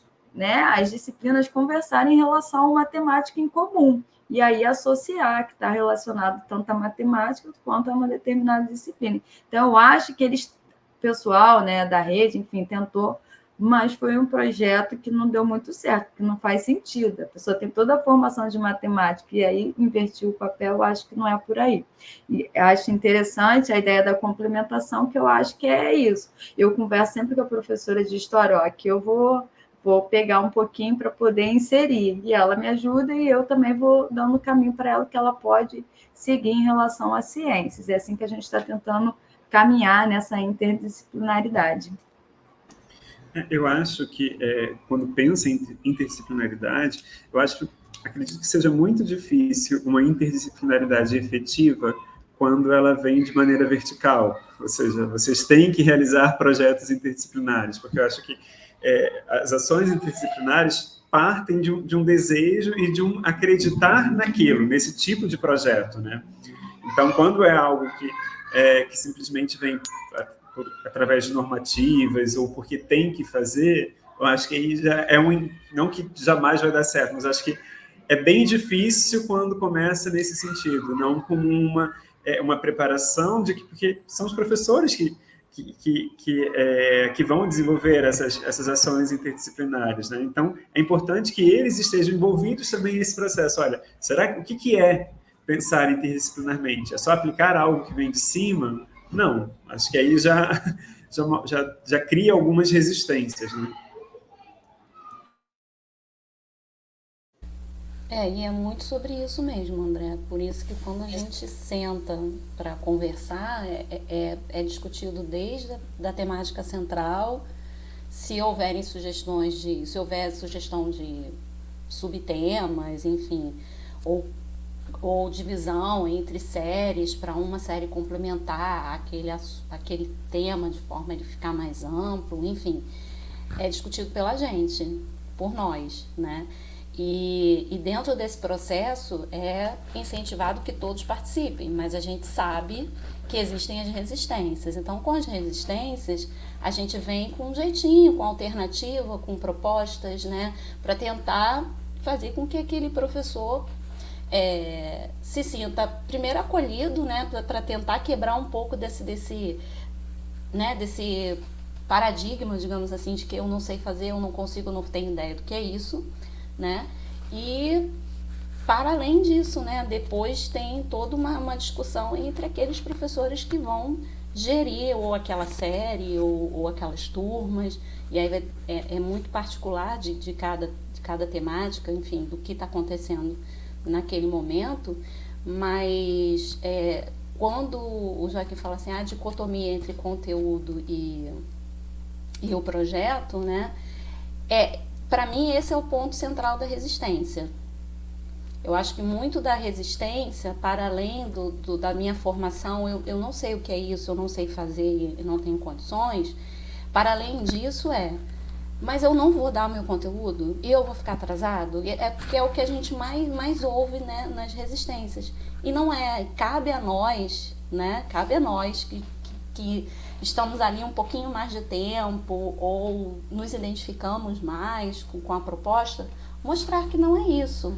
disciplinas conversarem em relação à matemática em comum, e aí associar que está relacionado tanto à matemática quanto a uma determinada disciplina. Então, eu acho que o pessoal, né, da rede, enfim, tentou, mas foi um projeto que não deu muito certo, que não faz sentido. A pessoa tem toda a formação de matemática e aí invertiu o papel, eu acho que não é por aí. E acho interessante a ideia da complementação, que eu acho que é isso. Eu converso sempre com a professora de história, aqui eu vou pegar um pouquinho para poder inserir, e ela me ajuda e eu também vou dando o caminho para ela que ela pode seguir em relação às ciências. É assim que a gente está tentando caminhar nessa interdisciplinaridade. Eu acho que, quando pensa em interdisciplinaridade, acredito que seja muito difícil uma interdisciplinaridade efetiva quando ela vem de maneira vertical, ou seja, vocês têm que realizar projetos interdisciplinares, porque eu acho que as ações interdisciplinares partem de um desejo e de um acreditar naquilo, nesse tipo de projeto, né? Então, quando é algo que simplesmente vem através de normativas ou porque tem que fazer, eu acho que aí já não que jamais vai dar certo, mas acho que é bem difícil quando começa nesse sentido, não como uma preparação porque são os professores que vão desenvolver essas ações interdisciplinares, né? Então, é importante que eles estejam envolvidos também nesse processo. Olha, o que é pensar interdisciplinarmente? É só aplicar algo que vem de cima? Não, acho que aí já cria algumas resistências, né? E é muito sobre isso mesmo, André. Por isso que quando a gente senta para conversar, é discutido desde da temática central, se houver sugestão de subtemas, enfim, ou divisão entre séries para uma série complementar aquele tema de forma a ele ficar mais amplo, enfim, é discutido pela gente, por nós, né? E dentro desse processo é incentivado que todos participem, mas a gente sabe que existem as resistências. Então, com as resistências, a gente vem com um jeitinho, com alternativa, com propostas, né, para tentar fazer com que aquele professor se sinta primeiro acolhido, né, para tentar quebrar um pouco desse paradigma, digamos assim, de que eu não sei fazer, eu não consigo, não tenho ideia do que é isso, né? E para além disso, né, depois tem toda uma discussão entre aqueles professores que vão gerir ou aquela série ou aquelas turmas, e aí é muito particular de cada temática, enfim, do que está acontecendo naquele momento, mas quando o Joaquim fala assim, a dicotomia entre conteúdo e o projeto, né, para mim esse é o ponto central da resistência. Eu acho que muito da resistência, para além da minha formação, eu não sei o que é isso, eu não sei fazer, eu não tenho condições, para além disso mas eu não vou dar o meu conteúdo e eu vou ficar atrasado? É porque é o que a gente mais ouve, né, nas resistências. E não é, cabe a nós, né, cabe a nós que estamos ali um pouquinho mais de tempo ou nos identificamos mais com a proposta, mostrar que não é isso,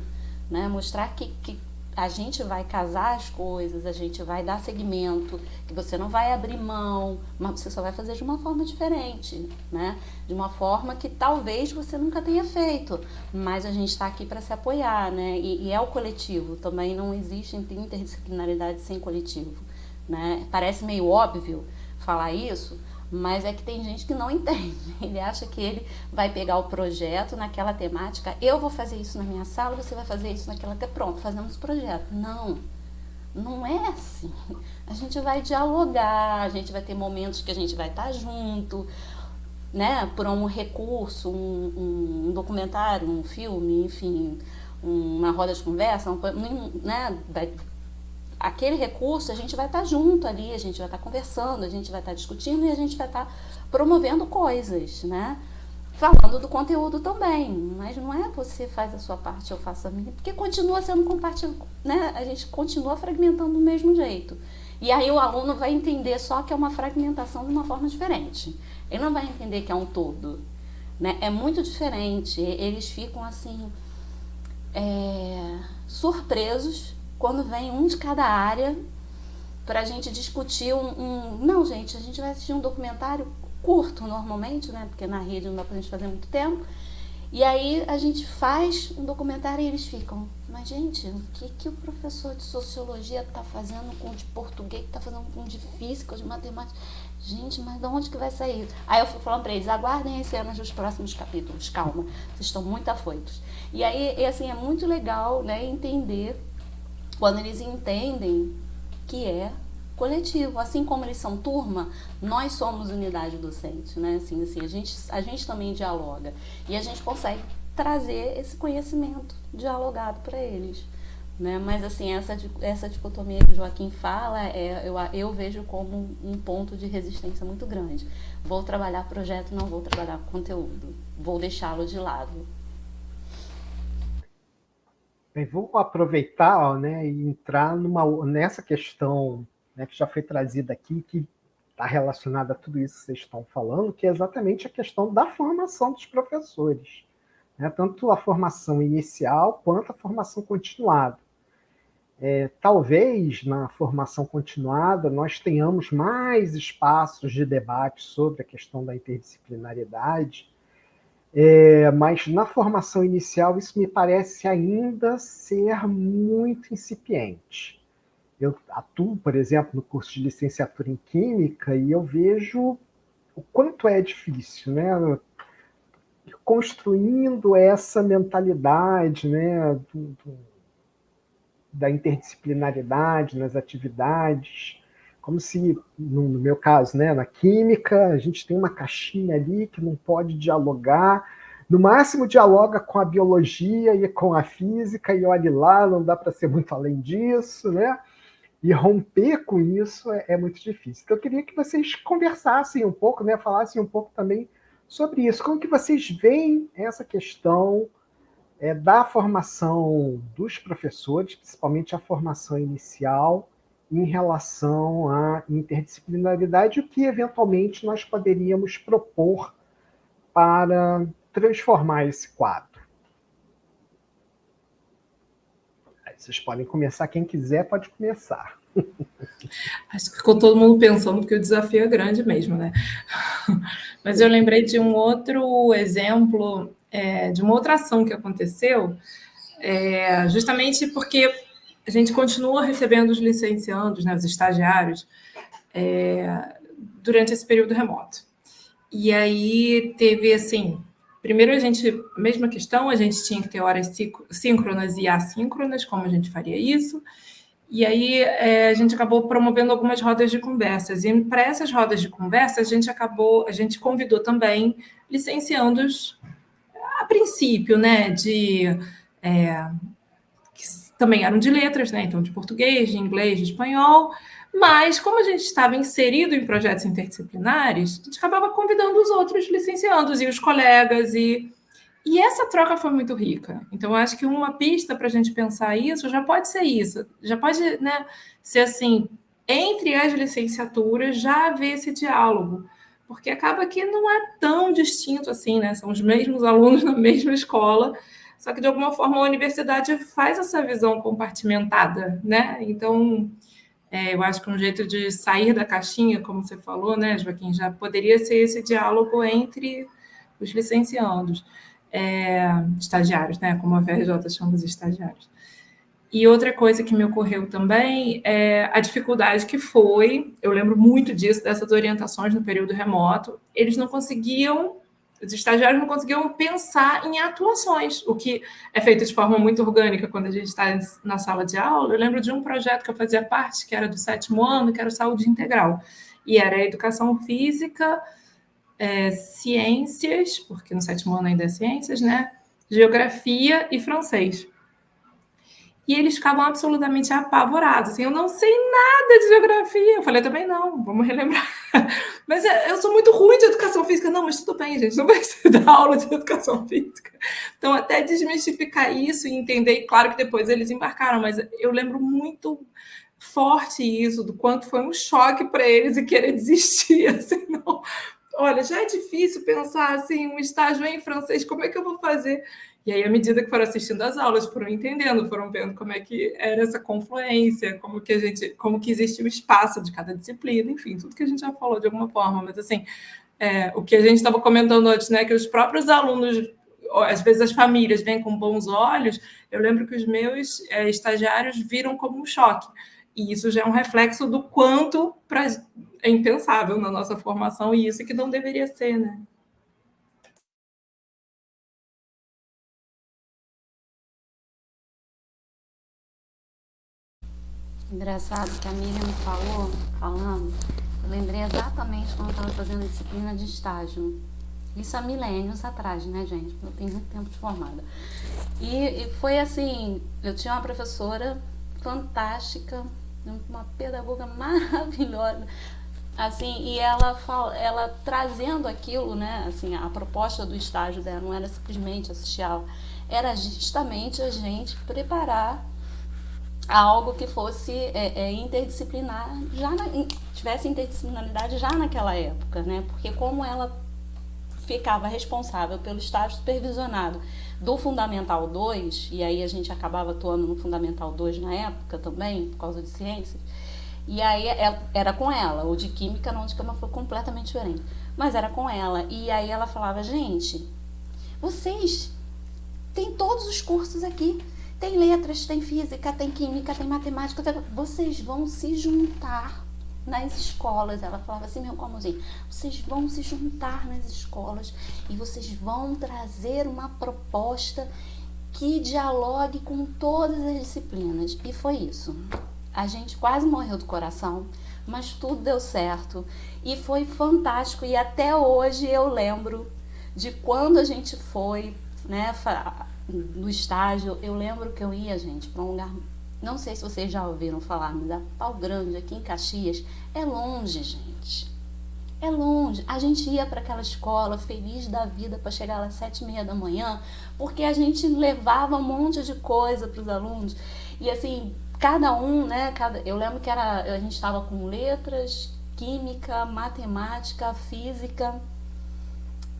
né, mostrar que a gente vai casar as coisas, a gente vai dar seguimento, que você não vai abrir mão, mas você só vai fazer de uma forma diferente, né? De uma forma que talvez você nunca tenha feito, mas a gente está aqui para se apoiar, né? E é o coletivo, também não existe interdisciplinaridade sem coletivo, né? Parece meio óbvio falar isso, mas é que tem gente que não entende. Ele acha que ele vai pegar o projeto naquela temática, eu vou fazer isso na minha sala, você vai fazer isso naquela... Pronto, fazemos o projeto. Não, não é assim. A gente vai dialogar, a gente vai ter momentos que a gente vai estar junto, né, por um recurso, um documentário, um filme, enfim, uma roda de conversa, né, aquele recurso, a gente vai estar junto ali, a gente vai estar conversando, a gente vai estar discutindo e a gente vai estar promovendo coisas, né? Falando do conteúdo também, mas não é você faz a sua parte, eu faço a minha, porque continua sendo compartilhado, né? A gente continua fragmentando do mesmo jeito. E aí o aluno vai entender só que é uma fragmentação de uma forma diferente. Ele não vai entender que é um todo, né? É muito diferente. Eles ficam assim, surpresos quando vem um de cada área para a gente discutir Não, gente, a gente vai assistir um documentário curto normalmente, né? Porque na rede não dá pra gente fazer muito tempo. E aí a gente faz um documentário e eles ficam, mas gente, o que o professor de sociologia está fazendo com o de português, que está fazendo com o de física, de matemática? Gente, mas de onde que vai sair? Aí eu fui falando para eles, aguardem as cenas dos próximos capítulos, calma, vocês estão muito afoitos. E aí, assim, é muito legal, né, entender quando eles entendem que é coletivo, assim como eles são turma, nós somos unidade docente, né? Assim, a gente também dialoga e a gente consegue trazer esse conhecimento dialogado para eles, né? Mas assim, essa dicotomia que o Joaquim fala, eu vejo como um ponto de resistência muito grande. Vou trabalhar projeto, não vou trabalhar conteúdo, vou deixá-lo de lado. Bem, vou aproveitar, né, e entrar nessa questão, né, que já foi trazida aqui, que está relacionada a tudo isso que vocês estão falando, que é exatamente a questão da formação dos professores, né, tanto a formação inicial quanto a formação continuada. Talvez na formação continuada nós tenhamos mais espaços de debate sobre a questão da interdisciplinaridade, mas na formação inicial isso me parece ainda ser muito incipiente. Eu atuo, por exemplo, no curso de licenciatura em Química e eu vejo o quanto é difícil, né? Construindo essa mentalidade, né, da interdisciplinaridade nas atividades, como se, no meu caso, né, na Química, a gente tem uma caixinha ali que não pode dialogar, no máximo dialoga com a Biologia e com a Física, e olhe lá, não dá para ser muito além disso, né? E romper com isso é muito difícil. Então, eu queria que vocês conversassem um pouco, né, falassem um pouco também sobre isso. Como que vocês veem essa questão da formação dos professores, principalmente a formação inicial, em relação à interdisciplinaridade, o que eventualmente nós poderíamos propor para transformar esse quadro? Vocês podem começar, quem quiser pode começar. Acho que ficou todo mundo pensando, porque o desafio é grande mesmo, né? Mas eu lembrei de um outro exemplo, de uma outra ação que aconteceu, justamente porque a gente continua recebendo os licenciandos, né, os estagiários, durante esse período remoto. E aí teve, assim, primeiro mesma questão, a gente tinha que ter horas síncronas e assíncronas, como a gente faria isso. E aí a gente acabou promovendo algumas rodas de conversas. E para essas rodas de conversa, a gente convidou também licenciandos, a princípio, né, que também eram de letras, né, então de português, de inglês, de espanhol, Mas, como a gente estava inserido em projetos interdisciplinares, a gente acabava convidando os outros licenciandos e os colegas, e essa troca foi muito rica. Então, eu acho que uma pista para a gente pensar isso já pode ser isso, já pode, né, ser assim, entre as licenciaturas já haver esse diálogo, porque acaba que não é tão distinto assim, né? São os mesmos alunos na mesma escola, só que de alguma forma a universidade faz essa visão compartimentada, né? Então, eu acho que um jeito de sair da caixinha, como você falou, né, Joaquim, já poderia ser esse diálogo entre os licenciandos, estagiários, né, como a VRJ chama os estagiários. E outra coisa que me ocorreu também é a dificuldade que foi, eu lembro muito disso, dessas orientações no período remoto, os estagiários não conseguiam pensar em atuações, o que é feito de forma muito orgânica quando a gente está na sala de aula. Eu lembro de um projeto que eu fazia parte, que era do 7º ano, que era o Saúde Integral, e era educação física, ciências, porque no 7º ano ainda é ciências, né? Geografia e francês. E eles ficavam absolutamente apavorados. Assim, eu não sei nada de geografia. Eu falei, também não, vamos relembrar. Mas eu sou muito ruim de educação física. Não, mas tudo bem, gente, não precisa dar aula de educação física. Então, até desmistificar isso e entender, e claro que depois eles embarcaram, mas eu lembro muito forte isso, do quanto foi um choque para eles e querer desistir. Assim, não. Olha, já é difícil pensar assim, um estágio em francês, como é que eu vou fazer? E aí, à medida que foram assistindo às aulas, foram entendendo, foram vendo como é que era essa confluência, como que existe o espaço de cada disciplina, enfim, tudo que a gente já falou de alguma forma, mas assim, o que a gente estava comentando antes, né, que os próprios alunos, às vezes as famílias vêm com bons olhos, eu lembro que os meus estagiários viram como um choque, e isso já é um reflexo do quanto é impensável na nossa formação, e isso que não deveria ser, né? Engraçado que a Miriam me falando, eu lembrei exatamente quando eu estava fazendo a disciplina de estágio. Isso há milênios atrás, né, gente? Eu tenho muito tempo de formada. E foi assim, eu tinha uma professora fantástica, uma pedagoga maravilhosa, assim, e ela trazendo aquilo, né, assim, a proposta do estágio dela não era simplesmente assistir aula, era justamente a gente preparar algo que fosse interdisciplinar, tivesse interdisciplinaridade já naquela época, né? Porque como ela ficava responsável pelo estágio supervisionado do Fundamental 2, e aí a gente acabava atuando no Fundamental 2 na época também, por causa de ciências, e aí era com ela, o de Química não, de Química foi completamente diferente, mas era com ela, e aí ela falava, gente, vocês têm todos os cursos aqui, tem letras, tem física, tem química, tem matemática, vocês vão se juntar nas escolas. Ela falava assim, meu comãozinho, vocês vão se juntar nas escolas e vocês vão trazer uma proposta que dialogue com todas as disciplinas. E foi isso. A gente quase morreu do coração, mas tudo deu certo e foi fantástico. E até hoje eu lembro de quando a gente foi, né, no estágio. Eu lembro que eu ia, gente, para um lugar, não sei se vocês já ouviram falar, mas a Pau Grande, aqui em Caxias, é longe, gente. É longe. A gente ia para aquela escola feliz da vida para chegar lá às 7h30 da manhã, porque a gente levava um monte de coisa para os alunos. E assim, cada um, né? Eu lembro que a gente estava com letras, química, matemática, física,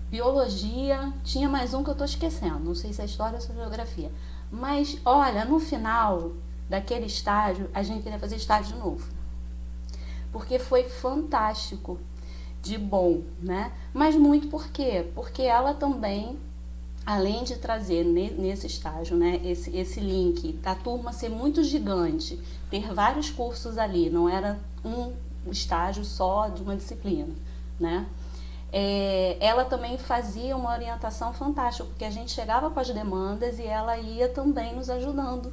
biologia, tinha mais um que eu tô esquecendo, não sei se é história ou se é geografia. Mas, olha, no final daquele estágio, a gente queria fazer estágio de novo. Porque foi fantástico, de bom, né? Mas muito por quê? Porque ela também, além de trazer nesse estágio, né, esse link da turma ser muito gigante, ter vários cursos ali, não era um estágio só de uma disciplina, né? Ela também fazia uma orientação fantástica, porque a gente chegava com as demandas e ela ia também nos ajudando,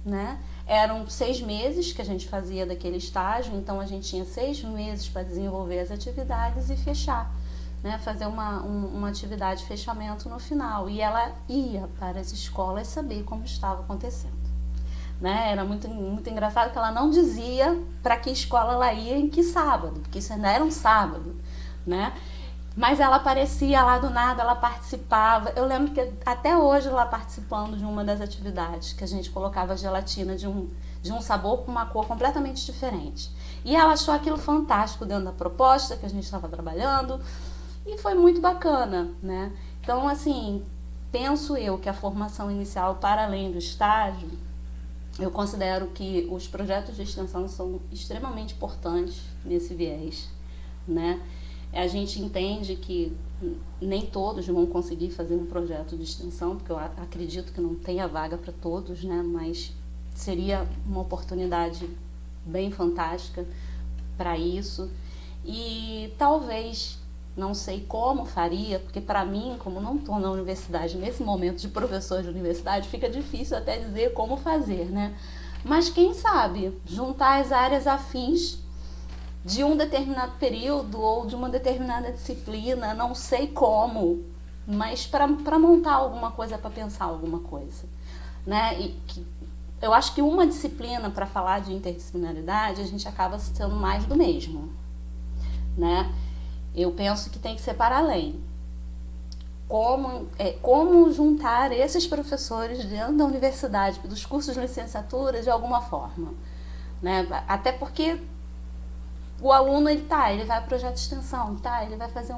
né? Eram 6 meses que a gente fazia daquele estágio, então a gente tinha 6 meses para desenvolver as atividades e fechar, né? Fazer uma atividade de fechamento no final. E ela ia para as escolas saber como estava acontecendo. né? Era muito, muito engraçado que ela não dizia para que escola ela ia em que sábado, porque isso ainda era um sábado, né? Mas ela aparecia lá do nada, ela participava. Eu lembro que até hoje ela participando de uma das atividades, que a gente colocava gelatina de um sabor com uma cor completamente diferente. E ela achou aquilo fantástico dentro da proposta que a gente estava trabalhando e foi muito bacana, né? Então, assim, penso eu que a formação inicial, para além do estágio, eu considero que os projetos de extensão são extremamente importantes nesse viés, né? A gente entende que nem todos vão conseguir fazer um projeto de extensão, porque eu acredito que não tenha vaga para todos, né? Mas seria uma oportunidade bem fantástica para isso. E talvez, não sei como faria, porque para mim, como não estou na universidade, nesse momento de professor de universidade, fica difícil até dizer como fazer, né? Mas quem sabe juntar as áreas afins de um determinado período ou de uma determinada disciplina, não sei como, mas para montar alguma coisa, para pensar alguma coisa, né? E eu acho que uma disciplina, para falar de interdisciplinaridade, a gente acaba sendo mais do mesmo, né? Eu penso que tem que ser para além. Como juntar esses professores dentro da universidade, dos cursos de licenciatura, de alguma forma, né? Até porque o aluno, ele vai para o projeto de extensão, ele vai fazer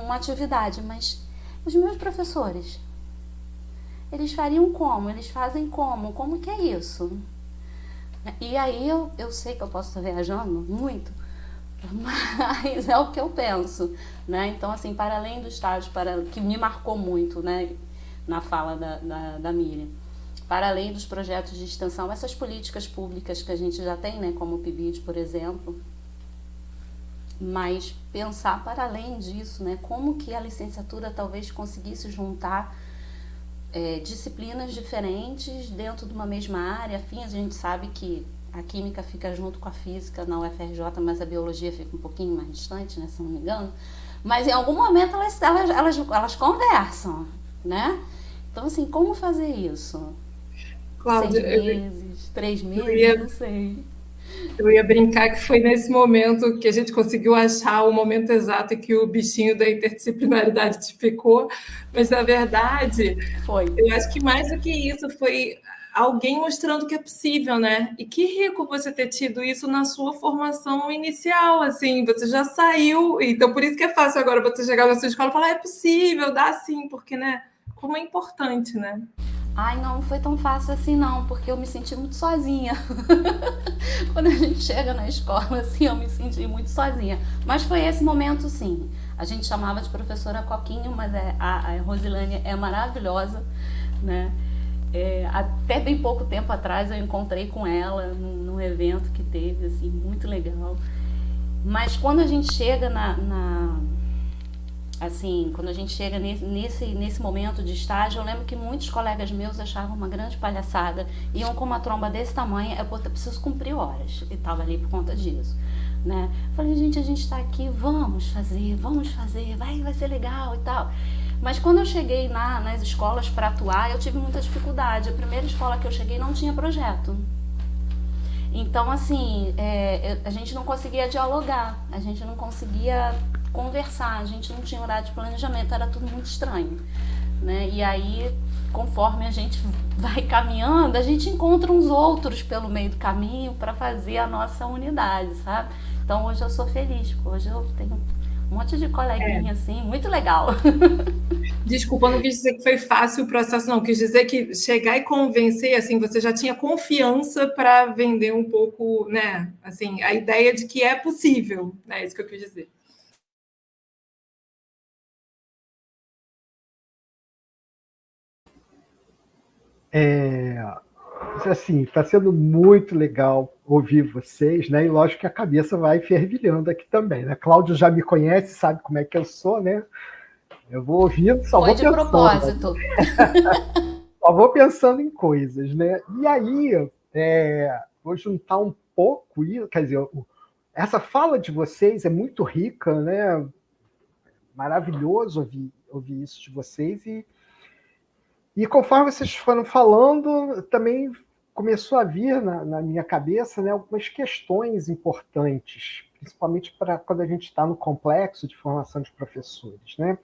uma atividade, mas os meus professores, eles fariam como? Eles fazem como? Como que é isso? E aí eu sei que eu posso estar viajando muito, mas é o que eu penso, né? Então, assim, para além do estágio, que me marcou muito, né, na fala da Miriam, para além dos projetos de extensão, essas políticas públicas que a gente já tem, né, como o PIBID, por exemplo, mas pensar para além disso, né, como que a licenciatura talvez conseguisse juntar disciplinas diferentes dentro de uma mesma área. Afim, a gente sabe que a química fica junto com a física na UFRJ, mas a biologia fica um pouquinho mais distante, né, se não me engano. Mas em algum momento elas conversam, né? Então, assim, como fazer isso? Cláudia, 6 meses, 3 meses, não sei. Eu ia brincar que foi nesse momento que a gente conseguiu achar o momento exato em que o bichinho da interdisciplinaridade te picou, mas na verdade, eu acho que mais do que isso foi alguém mostrando que é possível, né? E que rico você ter tido isso na sua formação inicial, assim, você já saiu, então por isso que é fácil agora você chegar na sua escola e falar, é possível, dá sim, porque, né, como é importante, né? Ai, não foi tão fácil assim não, porque eu me senti muito sozinha. Quando a gente chega na escola, assim, eu me senti muito sozinha. Mas foi esse momento, sim. A gente chamava de professora Coquinho, mas a Rosilane é maravilhosa, né? Até bem pouco tempo atrás eu encontrei com ela num evento que teve, assim, muito legal. Mas quando a gente chega assim, quando a gente chega nesse momento de estágio, eu lembro que muitos colegas meus achavam uma grande palhaçada, iam com uma tromba desse tamanho, eu preciso cumprir horas, e tava ali por conta disso, né? Falei, gente, a gente tá aqui, vamos fazer, vai ser legal e tal. Mas quando eu cheguei nas escolas para atuar, eu tive muita dificuldade. A primeira escola que eu cheguei não tinha projeto. Então, assim, a gente não conseguia dialogar, a gente não conseguia conversar, a gente não tinha horário de planejamento, era tudo muito estranho, né? E aí, conforme a gente vai caminhando, a gente encontra uns outros pelo meio do caminho para fazer a nossa unidade, sabe? Então, hoje eu sou feliz, hoje eu tenho um monte de coleguinha, assim, muito legal. Desculpa, não quis dizer que foi fácil o processo, não. Quis dizer que chegar e convencer, assim, você já tinha confiança para vender um pouco, né? Assim, a ideia de que é possível, né? É isso que eu quis dizer. Assim, está sendo muito legal ouvir vocês, né? E lógico que a cabeça vai fervilhando aqui também, né? Cláudio já me conhece, sabe como é que eu sou, né? Eu vou ouvindo, só Foi vou de pensando. propósito. Só vou pensando em coisas, né? E aí, vou juntar um pouco, quer dizer, essa fala de vocês é muito rica, né? Maravilhoso ouvir isso de vocês. E conforme vocês foram falando, também começou a vir na minha cabeça, né, algumas questões importantes, principalmente para quando a gente está no complexo de formação de professores, né,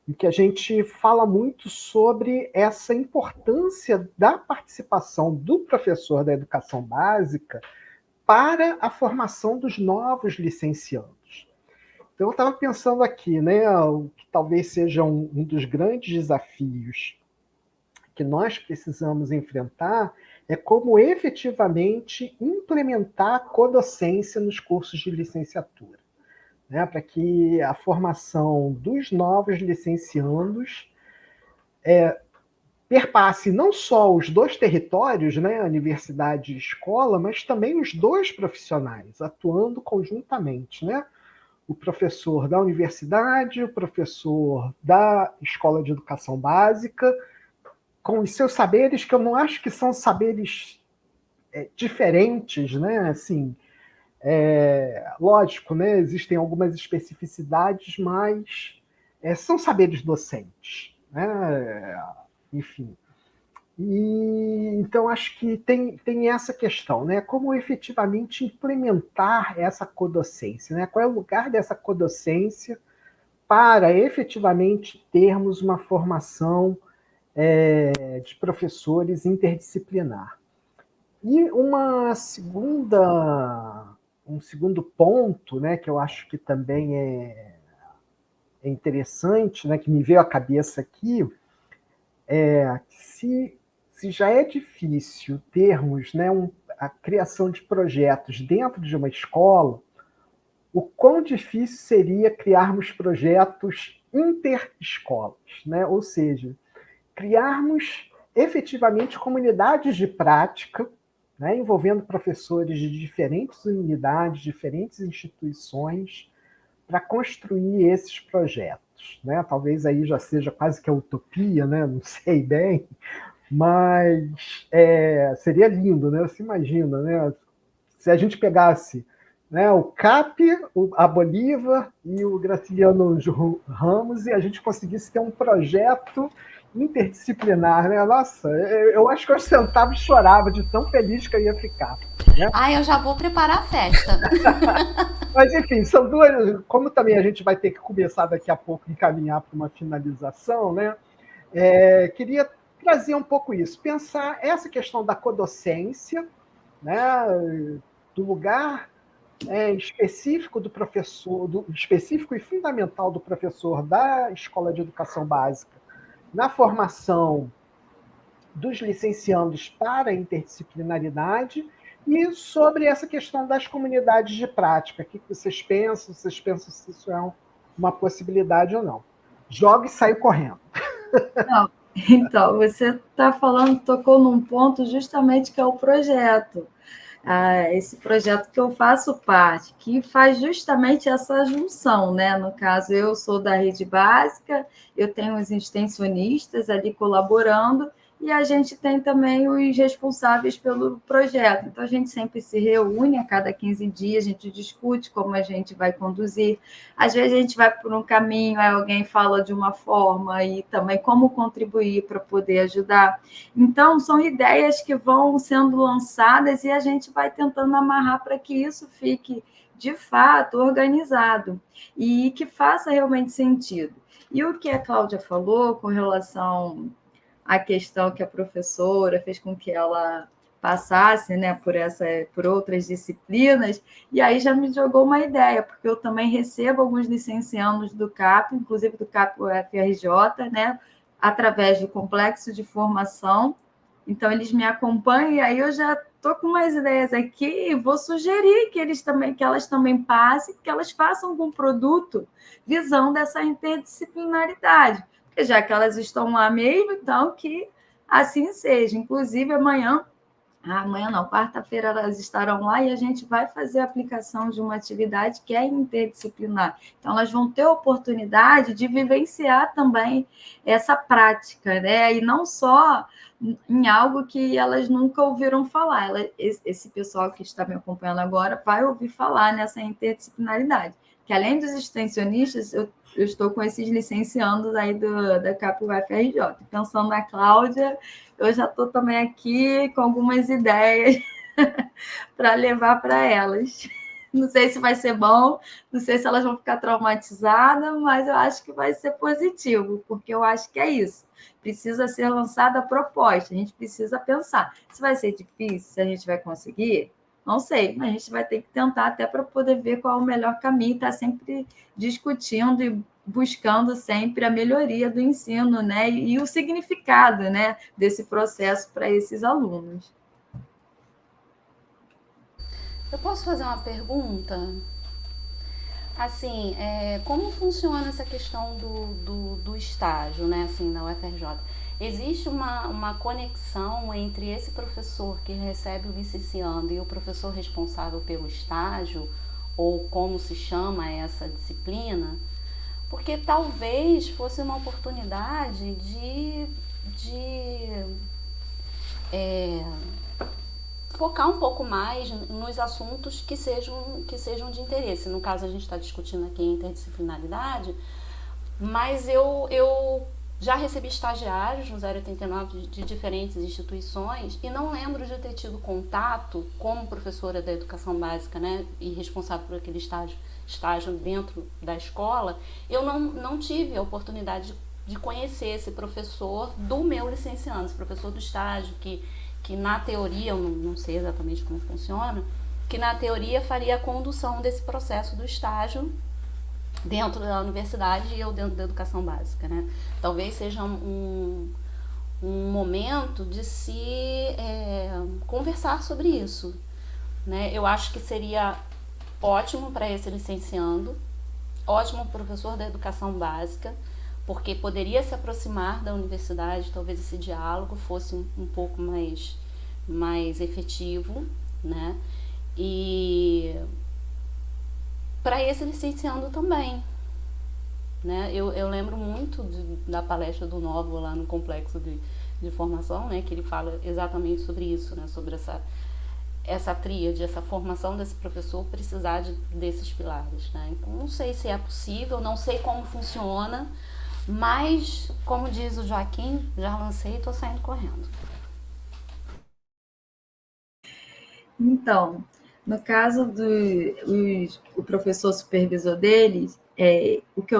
em que a gente fala muito sobre essa importância da participação do professor da educação básica para a formação dos novos licenciados. Então, eu estava pensando aqui, né, o que talvez seja um dos grandes desafios que nós precisamos enfrentar é como efetivamente implementar a codocência nos cursos de licenciatura, né, para que a formação dos novos licenciandos perpasse não só os dois territórios, né, universidade e escola, mas também os dois profissionais, atuando conjuntamente, né? O professor da universidade, o professor da escola de educação básica, com os seus saberes, que eu não acho que são saberes diferentes, né? Assim, lógico, né? Existem algumas especificidades, mas são saberes docentes, né? Enfim. E então acho que tem essa questão, né? Como efetivamente implementar essa codocência, né? Qual é o lugar dessa codocência para efetivamente termos uma formação de professores interdisciplinar. E um segundo ponto, né, que eu acho que também é interessante, né, que me veio à cabeça aqui, se já é difícil termos, né, a criação de projetos dentro de uma escola, o quão difícil seria criarmos projetos interescolas, né? Ou seja, criarmos efetivamente comunidades de prática, né, envolvendo professores de diferentes unidades, diferentes instituições, para construir esses projetos, né? Talvez aí já seja quase que a utopia, né? Não sei bem, mas seria lindo, né? Você imagina, né? Se a gente pegasse, né, o CAP, a Bolívar e o Graciliano Ramos e a gente conseguisse ter um projeto interdisciplinar, né? Nossa, eu acho que eu sentava e chorava de tão feliz que eu ia ficar. Né? Eu já vou preparar a festa. Mas, enfim, são duas. Como também a gente vai ter que começar daqui a pouco encaminhar para uma finalização, né? Queria trazer um pouco isso, pensar essa questão da codocência, né? Do lugar específico do professor, específico e fundamental do professor da escola de educação básica na formação dos licenciandos para a interdisciplinaridade e sobre essa questão das comunidades de prática. O que vocês pensam? Vocês pensam se isso é uma possibilidade ou não? Joga e sai correndo. Não, então, você está falando, tocou num ponto justamente que é o projeto. Esse projeto que eu faço parte, que faz justamente essa junção, né? No caso, eu sou da rede básica, eu tenho os extensionistas ali colaborando, e a gente tem também os responsáveis pelo projeto. Então, a gente sempre se reúne a cada 15 dias, a gente discute como a gente vai conduzir. Às vezes, a gente vai por um caminho, aí alguém fala de uma forma, e também como contribuir para poder ajudar. Então, são ideias que vão sendo lançadas e a gente vai tentando amarrar para que isso fique, de fato, organizado e que faça realmente sentido. E o que a Cláudia falou com relação à questão que a professora fez com que ela passasse, né, por outras disciplinas, e aí já me jogou uma ideia, porque eu também recebo alguns licenciados do CAP, inclusive do CAP UFRJ, né, através do complexo de formação. Então, eles me acompanham e aí eu já estou com umas ideias aqui e vou sugerir que elas também passem, que elas façam algum produto visando essa interdisciplinaridade, porque já que elas estão lá mesmo, então que assim seja. Inclusive, amanhã não, quarta-feira elas estarão lá e a gente vai fazer a aplicação de uma atividade que é interdisciplinar. Então, elas vão ter a oportunidade de vivenciar também essa prática, né? E não só em algo que elas nunca ouviram falar. Esse pessoal que está me acompanhando agora vai ouvir falar nessa interdisciplinaridade. que além dos extensionistas, eu estou com esses licenciandos aí da CAP UFRJ. Pensando na Cláudia, eu já estou também aqui com algumas ideias para levar para elas. Não sei se vai ser bom, não sei se elas vão ficar traumatizadas, mas eu acho que vai ser positivo, porque eu acho que é isso. Precisa ser lançada a proposta, a gente precisa pensar. Se vai ser difícil, se a gente vai conseguir, não sei, mas a gente vai ter que tentar até para poder ver qual é o melhor caminho, estar sempre discutindo e buscando sempre a melhoria do ensino, né? E o significado, né, desse processo para esses alunos. Eu posso fazer uma pergunta? Assim, como funciona essa questão do estágio, né, assim, na UFRJ? Existe uma conexão entre esse professor que recebe o licenciando e o professor responsável pelo estágio, ou como se chama essa disciplina? Porque talvez fosse uma oportunidade de focar um pouco mais nos assuntos que sejam de interesse. No caso, a gente está discutindo aqui a interdisciplinaridade, mas eu já recebi estagiários no 089 de diferentes instituições e não lembro de ter tido contato como professora da educação básica, né, e responsável por aquele estágio dentro da escola. Eu não tive a oportunidade de conhecer esse professor do meu licenciando, esse professor do estágio que na teoria, eu não sei exatamente como funciona, que na teoria faria a condução desse processo do estágio dentro da universidade e eu dentro da educação básica, né? Talvez seja um momento de se conversar sobre isso, né? Eu acho que seria ótimo para esse licenciando, ótimo professor da educação básica, porque poderia se aproximar da universidade, talvez esse diálogo fosse um pouco mais efetivo, né? E para esse licenciando também, né? Eu lembro muito da palestra do Novo lá no complexo de formação, né? Que ele fala exatamente sobre isso, né? Sobre essa tríade, essa formação desse professor precisar desses pilares, né? Então, não sei se é possível, não sei como funciona, mas, como diz o Joaquim, já lancei e estou saindo correndo. Então, no caso o professor supervisor deles, o que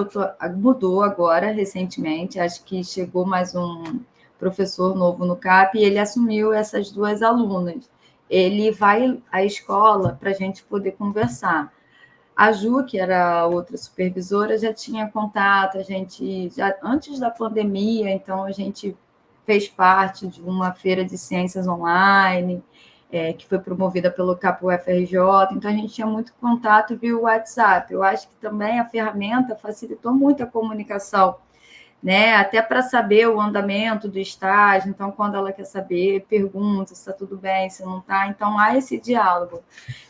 mudou agora, recentemente, acho que chegou mais um professor novo no CAP e ele assumiu essas duas alunas. Ele vai à escola para a gente poder conversar. A Ju, que era a outra supervisora, já tinha contato, a gente, já antes da pandemia, então a gente fez parte de uma feira de ciências online, que foi promovida pelo CAP UFRJ, então a gente tinha muito contato via WhatsApp. Eu acho que também a ferramenta facilitou muito a comunicação, né? Até para saber o andamento do estágio, então quando ela quer saber, pergunta se está tudo bem, se não está. Então há esse diálogo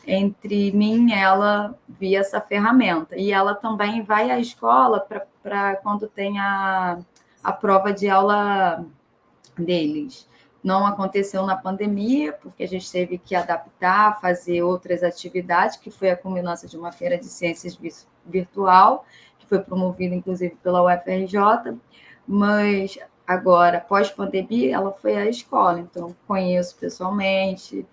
entre mim e ela via essa ferramenta. E ela também vai à escola para quando tem a prova de aula deles. Não aconteceu na pandemia, porque a gente teve que adaptar, fazer outras atividades, que foi a culminância de uma feira de ciências virtual, que foi promovida, inclusive, pela UFRJ, mas agora, pós-pandemia, ela foi à escola, então conheço pessoalmente,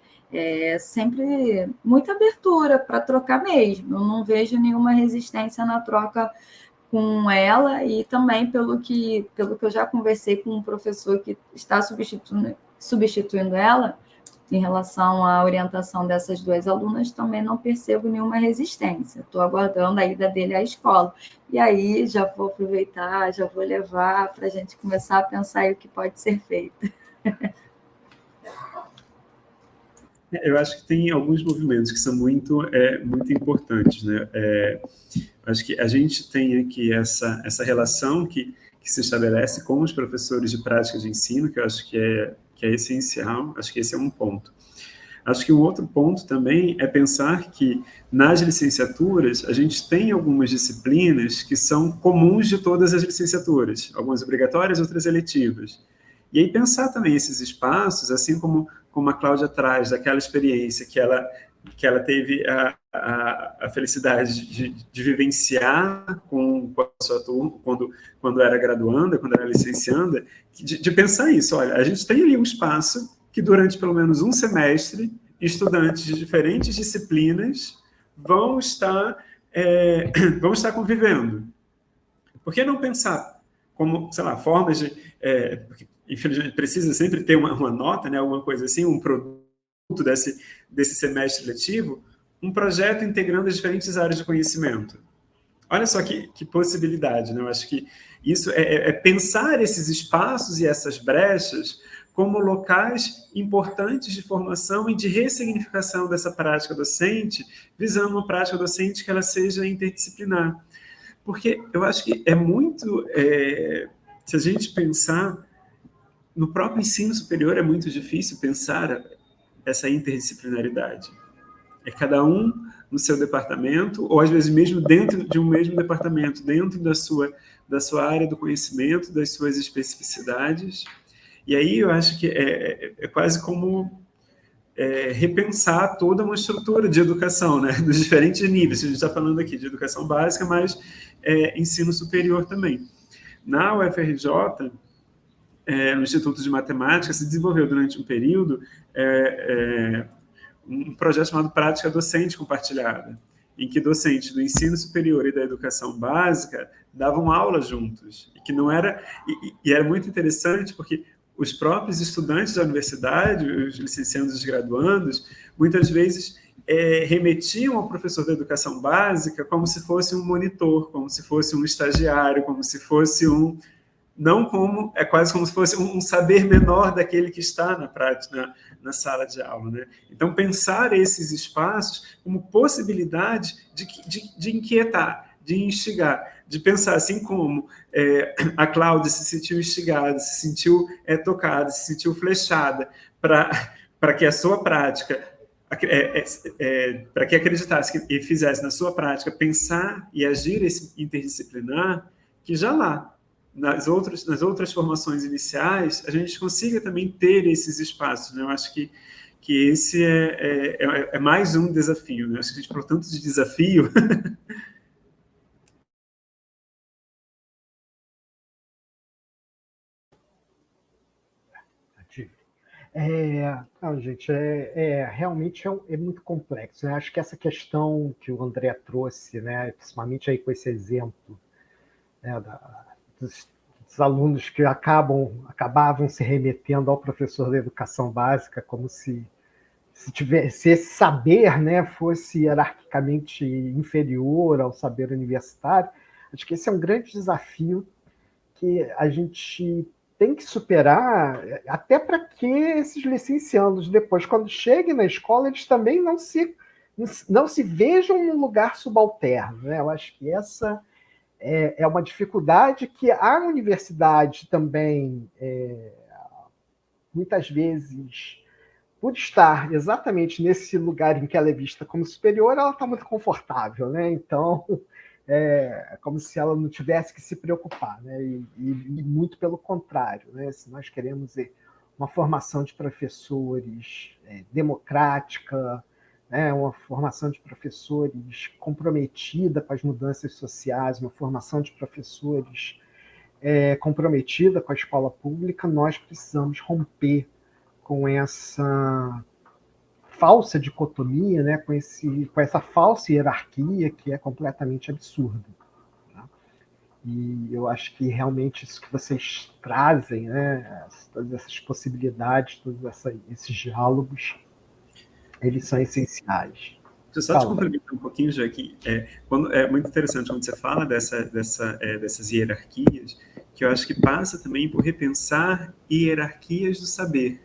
sempre muita abertura para trocar mesmo, eu não vejo nenhuma resistência na troca com ela, e também pelo que eu já conversei com um professor que está substituindo ela, em relação à orientação dessas duas alunas, também não percebo nenhuma resistência. Estou aguardando a ida dele à escola. E aí já vou aproveitar, já vou levar para a gente começar a pensar o que pode ser feito. Eu acho que tem alguns movimentos que são muito importantes, né? Acho que a gente tem aqui essa relação que se estabelece com os professores de prática de ensino, que eu acho que é essencial. Acho que esse é um ponto. Acho que um outro ponto também é pensar que nas licenciaturas a gente tem algumas disciplinas que são comuns de todas as licenciaturas, algumas obrigatórias, outras eletivas. E aí pensar também esses espaços, assim como a Cláudia traz, daquela experiência que ela teve a felicidade de vivenciar com a sua turma, quando era graduanda, quando era licencianda, de pensar isso. Olha, a gente tem ali um espaço que durante pelo menos um semestre, estudantes de diferentes disciplinas vão estar convivendo. Por que não pensar como, sei lá, formas de... porque, infelizmente, precisa sempre ter uma nota, né, alguma coisa assim, um produto desse semestre letivo, um projeto integrando as diferentes áreas de conhecimento. Olha só que possibilidade, né? Eu acho que isso é pensar esses espaços e essas brechas como locais importantes de formação e de ressignificação dessa prática docente, visando uma prática docente que ela seja interdisciplinar. Porque eu acho que é muito... se a gente pensar, no próprio ensino superior é muito difícil pensar essa interdisciplinaridade. É cada um no seu departamento, ou às vezes mesmo dentro de um mesmo departamento, dentro da sua área do conhecimento, das suas especificidades. E aí eu acho que é quase como repensar toda uma estrutura de educação, né, dos diferentes níveis. A gente está falando aqui de educação básica, mas ensino superior também. Na UFRJ, no Instituto de Matemática, se desenvolveu durante um período um projeto chamado Prática Docente Compartilhada, em que docentes do ensino superior e da educação básica davam aula juntos, e que não era... E era muito interessante, porque os próprios estudantes da universidade, os licenciandos e os graduandos, muitas vezes remetiam ao professor da educação básica como se fosse um monitor, como se fosse um estagiário, como se fosse um... Não como... É quase como se fosse um saber menor daquele que está na prática, na sala de aula, né? Então, pensar esses espaços como possibilidade de inquietar, de instigar, de pensar assim como a Cláudia se sentiu instigada, se sentiu tocada, se sentiu flechada para que a sua prática, para que acreditasse e fizesse na sua prática pensar e agir esse interdisciplinar, que já lá, nas outras formações iniciais, a gente consiga também ter esses espaços, né? Eu acho que esse é mais um desafio, né? Acho que a gente falou tanto de desafio. Não, gente, realmente é muito complexo, né? Acho que essa questão que o André trouxe, né, principalmente aí com esse exemplo, né, dos alunos que acabavam se remetendo ao professor da educação básica como se esse saber, né, fosse hierarquicamente inferior ao saber universitário. Acho que esse é um grande desafio que a gente tem que superar, até para que esses licenciandos, depois, quando cheguem na escola, eles também não se vejam num lugar subalterno, né? Eu acho que essa é uma dificuldade que a universidade também, muitas vezes, por estar exatamente nesse lugar em que ela é vista como superior, ela está muito confortável, né? Então, é como se ela não tivesse que se preocupar, né? E muito pelo contrário, né? Se nós queremos uma formação de professores democrática, né? Uma formação de professores comprometida com as mudanças sociais, uma formação de professores comprometida com a escola pública, nós precisamos romper com essa falsa dicotomia, né, com essa falsa hierarquia que é completamente absurda. Tá? E eu acho que realmente isso que vocês trazem, né, todas essas possibilidades, todos esses diálogos, eles são essenciais. Deixa eu só te complementar um pouquinho, já que é muito interessante quando você fala dessas hierarquias, que eu acho que passa também por repensar hierarquias do saber.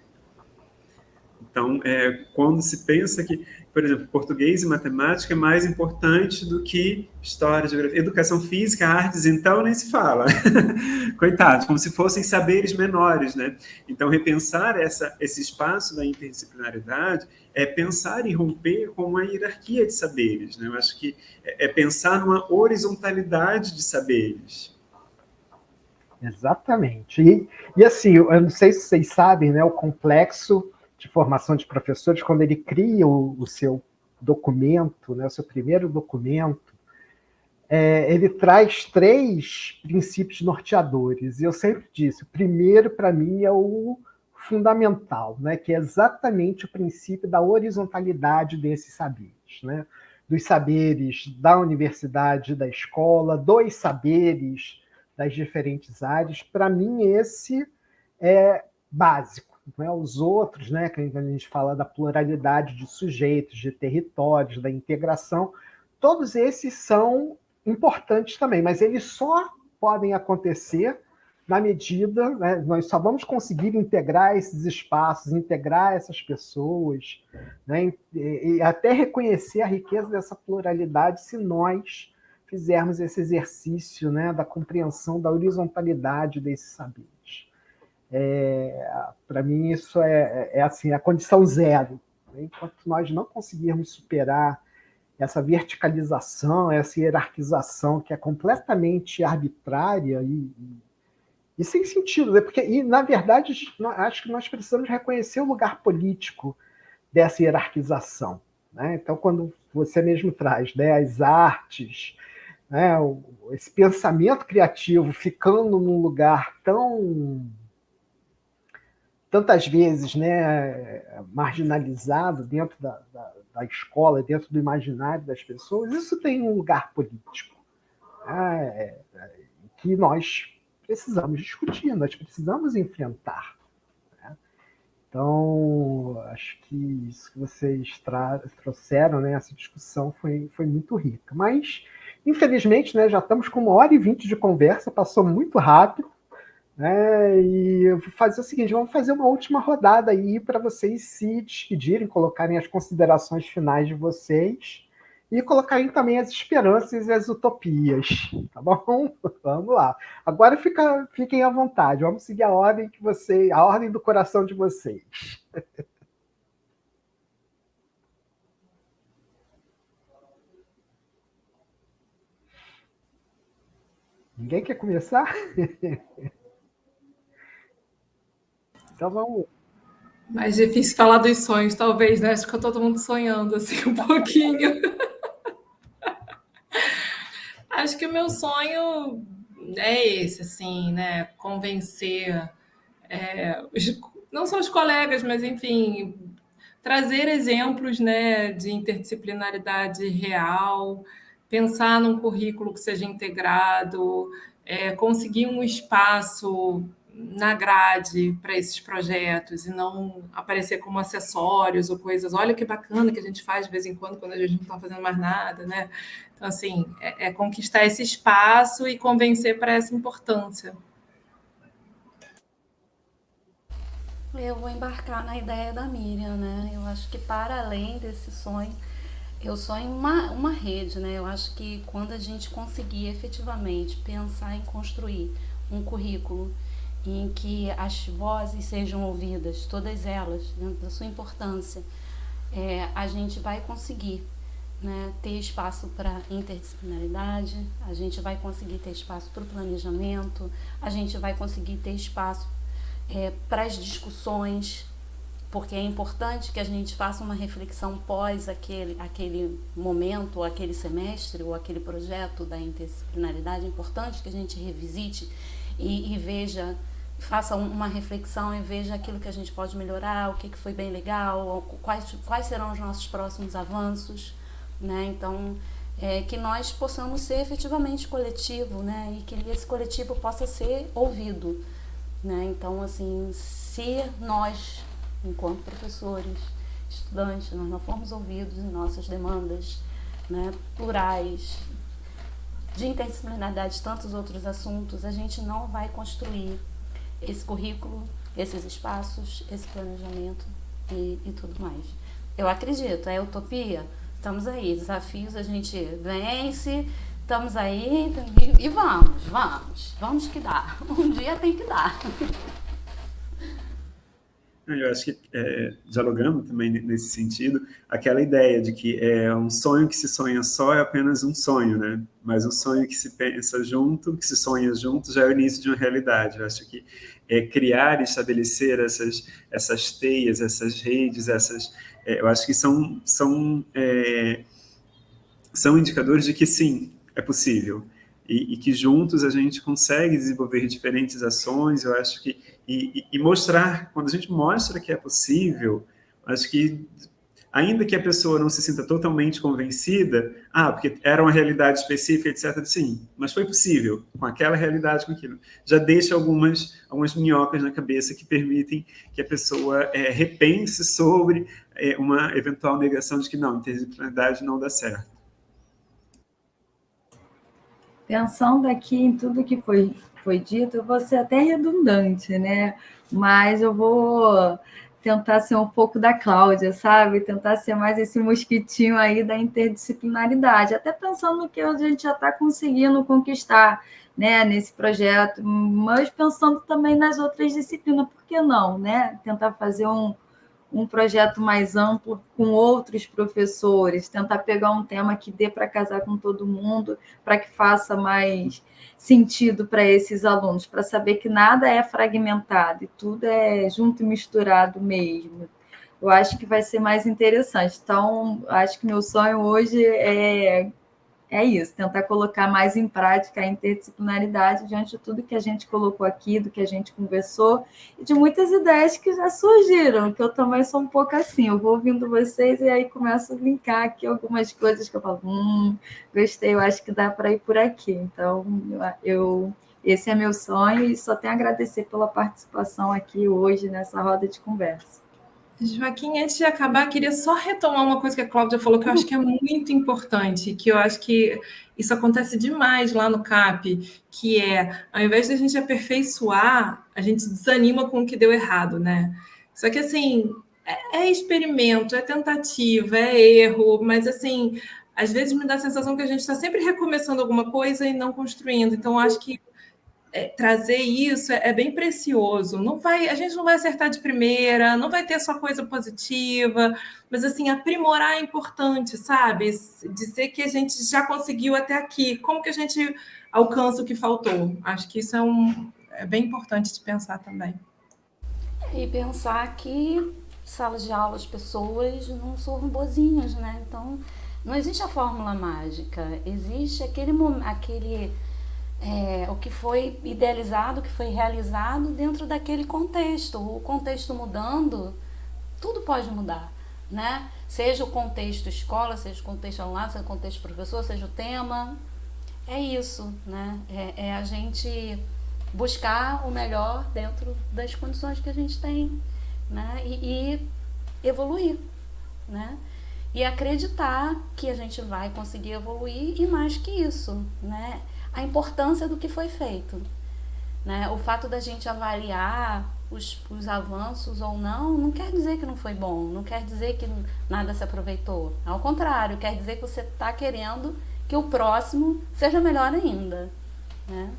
Então, quando se pensa que, por exemplo, português e matemática é mais importante do que história, geografia, educação física, artes, então nem se fala. Coitados, como se fossem saberes menores, né? Então, repensar esse espaço da interdisciplinaridade é pensar e romper com uma hierarquia de saberes, né? Eu acho que é pensar numa horizontalidade de saberes. Exatamente. E assim, eu não sei se vocês sabem, né, o complexo de formação de professores, quando ele cria o seu documento, né, o seu primeiro documento, ele traz 3 princípios norteadores. E eu sempre disse, o primeiro, para mim, é o fundamental, né, que é exatamente o princípio da horizontalidade desses saberes, né, dos saberes da universidade, da escola, dos saberes das diferentes áreas. Para mim, esse é básico. Né? Os outros, né, que a gente fala da pluralidade de sujeitos, de territórios, da integração, todos esses são importantes também, mas eles só podem acontecer na medida, né, nós só vamos conseguir integrar esses espaços, integrar essas pessoas, né, e até reconhecer a riqueza dessa pluralidade se nós fizermos esse exercício, né, da compreensão da horizontalidade desses saberes. Para mim, isso é assim, a condição zero. Né? Enquanto nós não conseguirmos superar essa verticalização, essa hierarquização que é completamente arbitrária e sem sentido, né? Porque, e, na verdade, acho que nós precisamos reconhecer o lugar político dessa hierarquização. Né? Então, quando você mesmo traz, né, as artes, né, esse pensamento criativo ficando num lugar tantas vezes, né, marginalizado dentro da escola, dentro do imaginário das pessoas, isso tem um lugar político, né, que nós precisamos discutir, nós precisamos enfrentar. Né? Então, acho que isso que vocês trouxeram, né, essa discussão foi muito rica. Mas, infelizmente, né, já estamos com 1h20 de conversa, passou muito rápido. E eu vou fazer o seguinte, vamos fazer uma última rodada aí para vocês se despedirem, colocarem as considerações finais de vocês e colocarem também as esperanças e as utopias, tá bom? Vamos lá. Agora fiquem à vontade, vamos seguir a ordem a ordem do coração de vocês. Ninguém quer começar? Então vamos. Mais difícil falar dos sonhos, talvez, né? Acho que todo mundo sonhando assim um pouquinho. Acho que o meu sonho é esse, assim, né? Convencer não só os colegas, mas enfim, trazer exemplos, né, de interdisciplinaridade real, pensar num currículo que seja integrado, conseguir um espaço na grade para esses projetos e não aparecer como acessórios ou coisas. Olha que bacana que a gente faz de vez em quando a gente não está fazendo mais nada, né? Então, assim, conquistar esse espaço e convencer para essa importância. Eu vou embarcar na ideia da Miriam, né? Eu acho que para além desse sonho, eu sonho uma rede, né? Eu acho que quando a gente conseguir efetivamente pensar em construir um currículo em que as vozes sejam ouvidas, todas elas, dentro da sua importância, a gente vai conseguir, né, ter espaço para interdisciplinaridade, a gente vai conseguir ter espaço para o planejamento, a gente vai conseguir ter espaço para as discussões, porque é importante que a gente faça uma reflexão pós aquele momento, ou aquele semestre, ou aquele projeto da interdisciplinaridade. É importante que a gente revisite e veja, faça uma reflexão e veja aquilo que a gente pode melhorar, o que foi bem legal, quais serão os nossos próximos avanços, né? Então, que nós possamos ser efetivamente coletivo, né? E que esse coletivo possa ser ouvido, né? Então, assim, se nós, enquanto professores, estudantes, nós não formos ouvidos em nossas demandas, né, plurais, de interdisciplinaridade de tantos outros assuntos, a gente não vai construir esse currículo, esses espaços, esse planejamento e tudo mais. Eu acredito, é utopia? Estamos aí, desafios a gente vence, estamos aí e vamos que dá. Um dia tem que dar. Eu acho que, dialogando também nesse sentido, aquela ideia de que um sonho que se sonha só é apenas um sonho, né? Mas um sonho que se pensa junto, que se sonha junto, já é o início de uma realidade. Eu acho que criar e estabelecer essas teias, essas redes, essas eu acho que são indicadores de que sim, é possível. E que juntos a gente consegue desenvolver diferentes ações, eu acho que... E mostrar, quando a gente mostra que é possível, acho que, ainda que a pessoa não se sinta totalmente convencida, porque era uma realidade específica, etc., sim, mas foi possível, com aquela realidade, com aquilo. Já deixa algumas minhocas na cabeça que permitem que a pessoa repense sobre uma eventual negação de que não, interdisciplinaridade não dá certo. Pensando aqui em tudo que foi dito, eu vou ser até redundante, né? Mas eu vou tentar ser um pouco da Cláudia, sabe? Tentar ser mais esse mosquitinho aí da interdisciplinaridade, até pensando no que a gente já está conseguindo conquistar, né, nesse projeto, mas pensando também nas outras disciplinas, por que não, né? Tentar fazer um projeto mais amplo com outros professores, tentar pegar um tema que dê para casar com todo mundo, para que faça mais sentido para esses alunos, para saber que nada é fragmentado e tudo é junto e misturado mesmo. Eu acho que vai ser mais interessante. Então, acho que meu sonho hoje é isso, tentar colocar mais em prática a interdisciplinaridade diante de tudo que a gente colocou aqui, do que a gente conversou, e de muitas ideias que já surgiram, que eu também sou um pouco assim, eu vou ouvindo vocês e aí começo a linkar aqui algumas coisas que eu falo, gostei, eu acho que dá para ir por aqui. Então, esse é meu sonho e só tenho a agradecer pela participação aqui hoje nessa roda de conversa. Joaquim, antes de acabar, queria só retomar uma coisa que a Cláudia falou, que eu acho que é muito importante, que eu acho que isso acontece demais lá no CAP, que ao invés de a gente aperfeiçoar, a gente desanima com o que deu errado, né? Só que, assim, é experimento, é tentativa, é erro, mas, assim, às vezes me dá a sensação que a gente está sempre recomeçando alguma coisa e não construindo. Então, acho que trazer isso é bem precioso. A gente não vai acertar de primeira, não vai ter só coisa positiva, mas assim, aprimorar é importante, sabe? Dizer que a gente já conseguiu até aqui, como que a gente alcança o que faltou? Acho que isso é bem importante de pensar também. E pensar que salas de aula as pessoas não são robozinhas, né? Então, não existe a fórmula mágica, existe o que foi idealizado, o que foi realizado dentro daquele contexto. O contexto mudando, tudo pode mudar, né? Seja o contexto escola, seja o contexto aluno, seja o contexto professor, seja o tema. É isso, né? É a gente buscar o melhor dentro das condições que a gente tem, né? E evoluir, né? E acreditar que a gente vai conseguir evoluir e mais que isso, né? A importância do que foi feito, né? O fato da gente avaliar os avanços ou não quer dizer que não foi bom, não quer dizer que nada se aproveitou. Ao contrário, quer dizer que você está querendo que o próximo seja melhor ainda, né?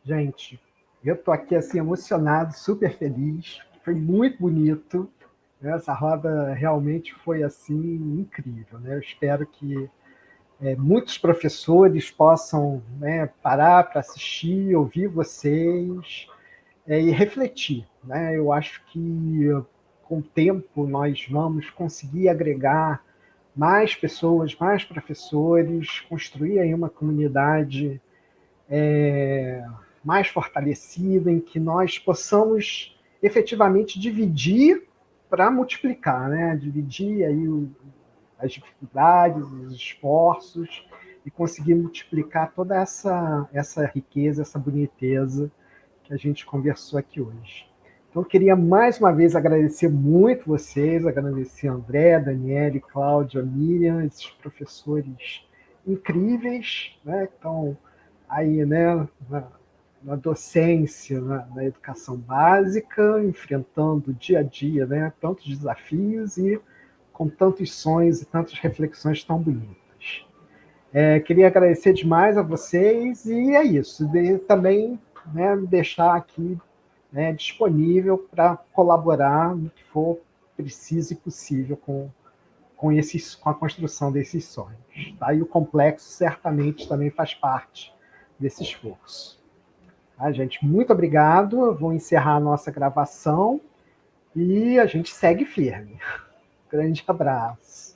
Gente, eu tô aqui assim emocionado, super feliz. Foi muito bonito. Essa roda realmente foi assim incrível, né? Eu espero que muitos professores possam, né, parar para assistir, ouvir vocês e refletir, né? Eu acho que com o tempo nós vamos conseguir agregar mais pessoas, mais professores, construir aí uma comunidade mais fortalecida, em que nós possamos efetivamente dividir para multiplicar, né? Dividir aí as dificuldades, os esforços e conseguir multiplicar toda essa riqueza, essa boniteza que a gente conversou aqui hoje. Então, eu queria mais uma vez agradecer muito vocês, agradecer a André, Daniele, Cláudia, Miriam, esses professores incríveis, né, que estão aí, né, na docência, na educação básica, enfrentando dia a dia, né, tantos desafios e com tantos sonhos e tantas reflexões tão bonitas. Queria agradecer demais a vocês e é isso. E também, né, me deixar aqui, né, disponível para colaborar no que for preciso e possível com a construção desses sonhos. Tá? E o complexo certamente também faz parte desse esforço. Tá, gente? Muito obrigado. Eu vou encerrar a nossa gravação E a gente segue firme. Grande abraço.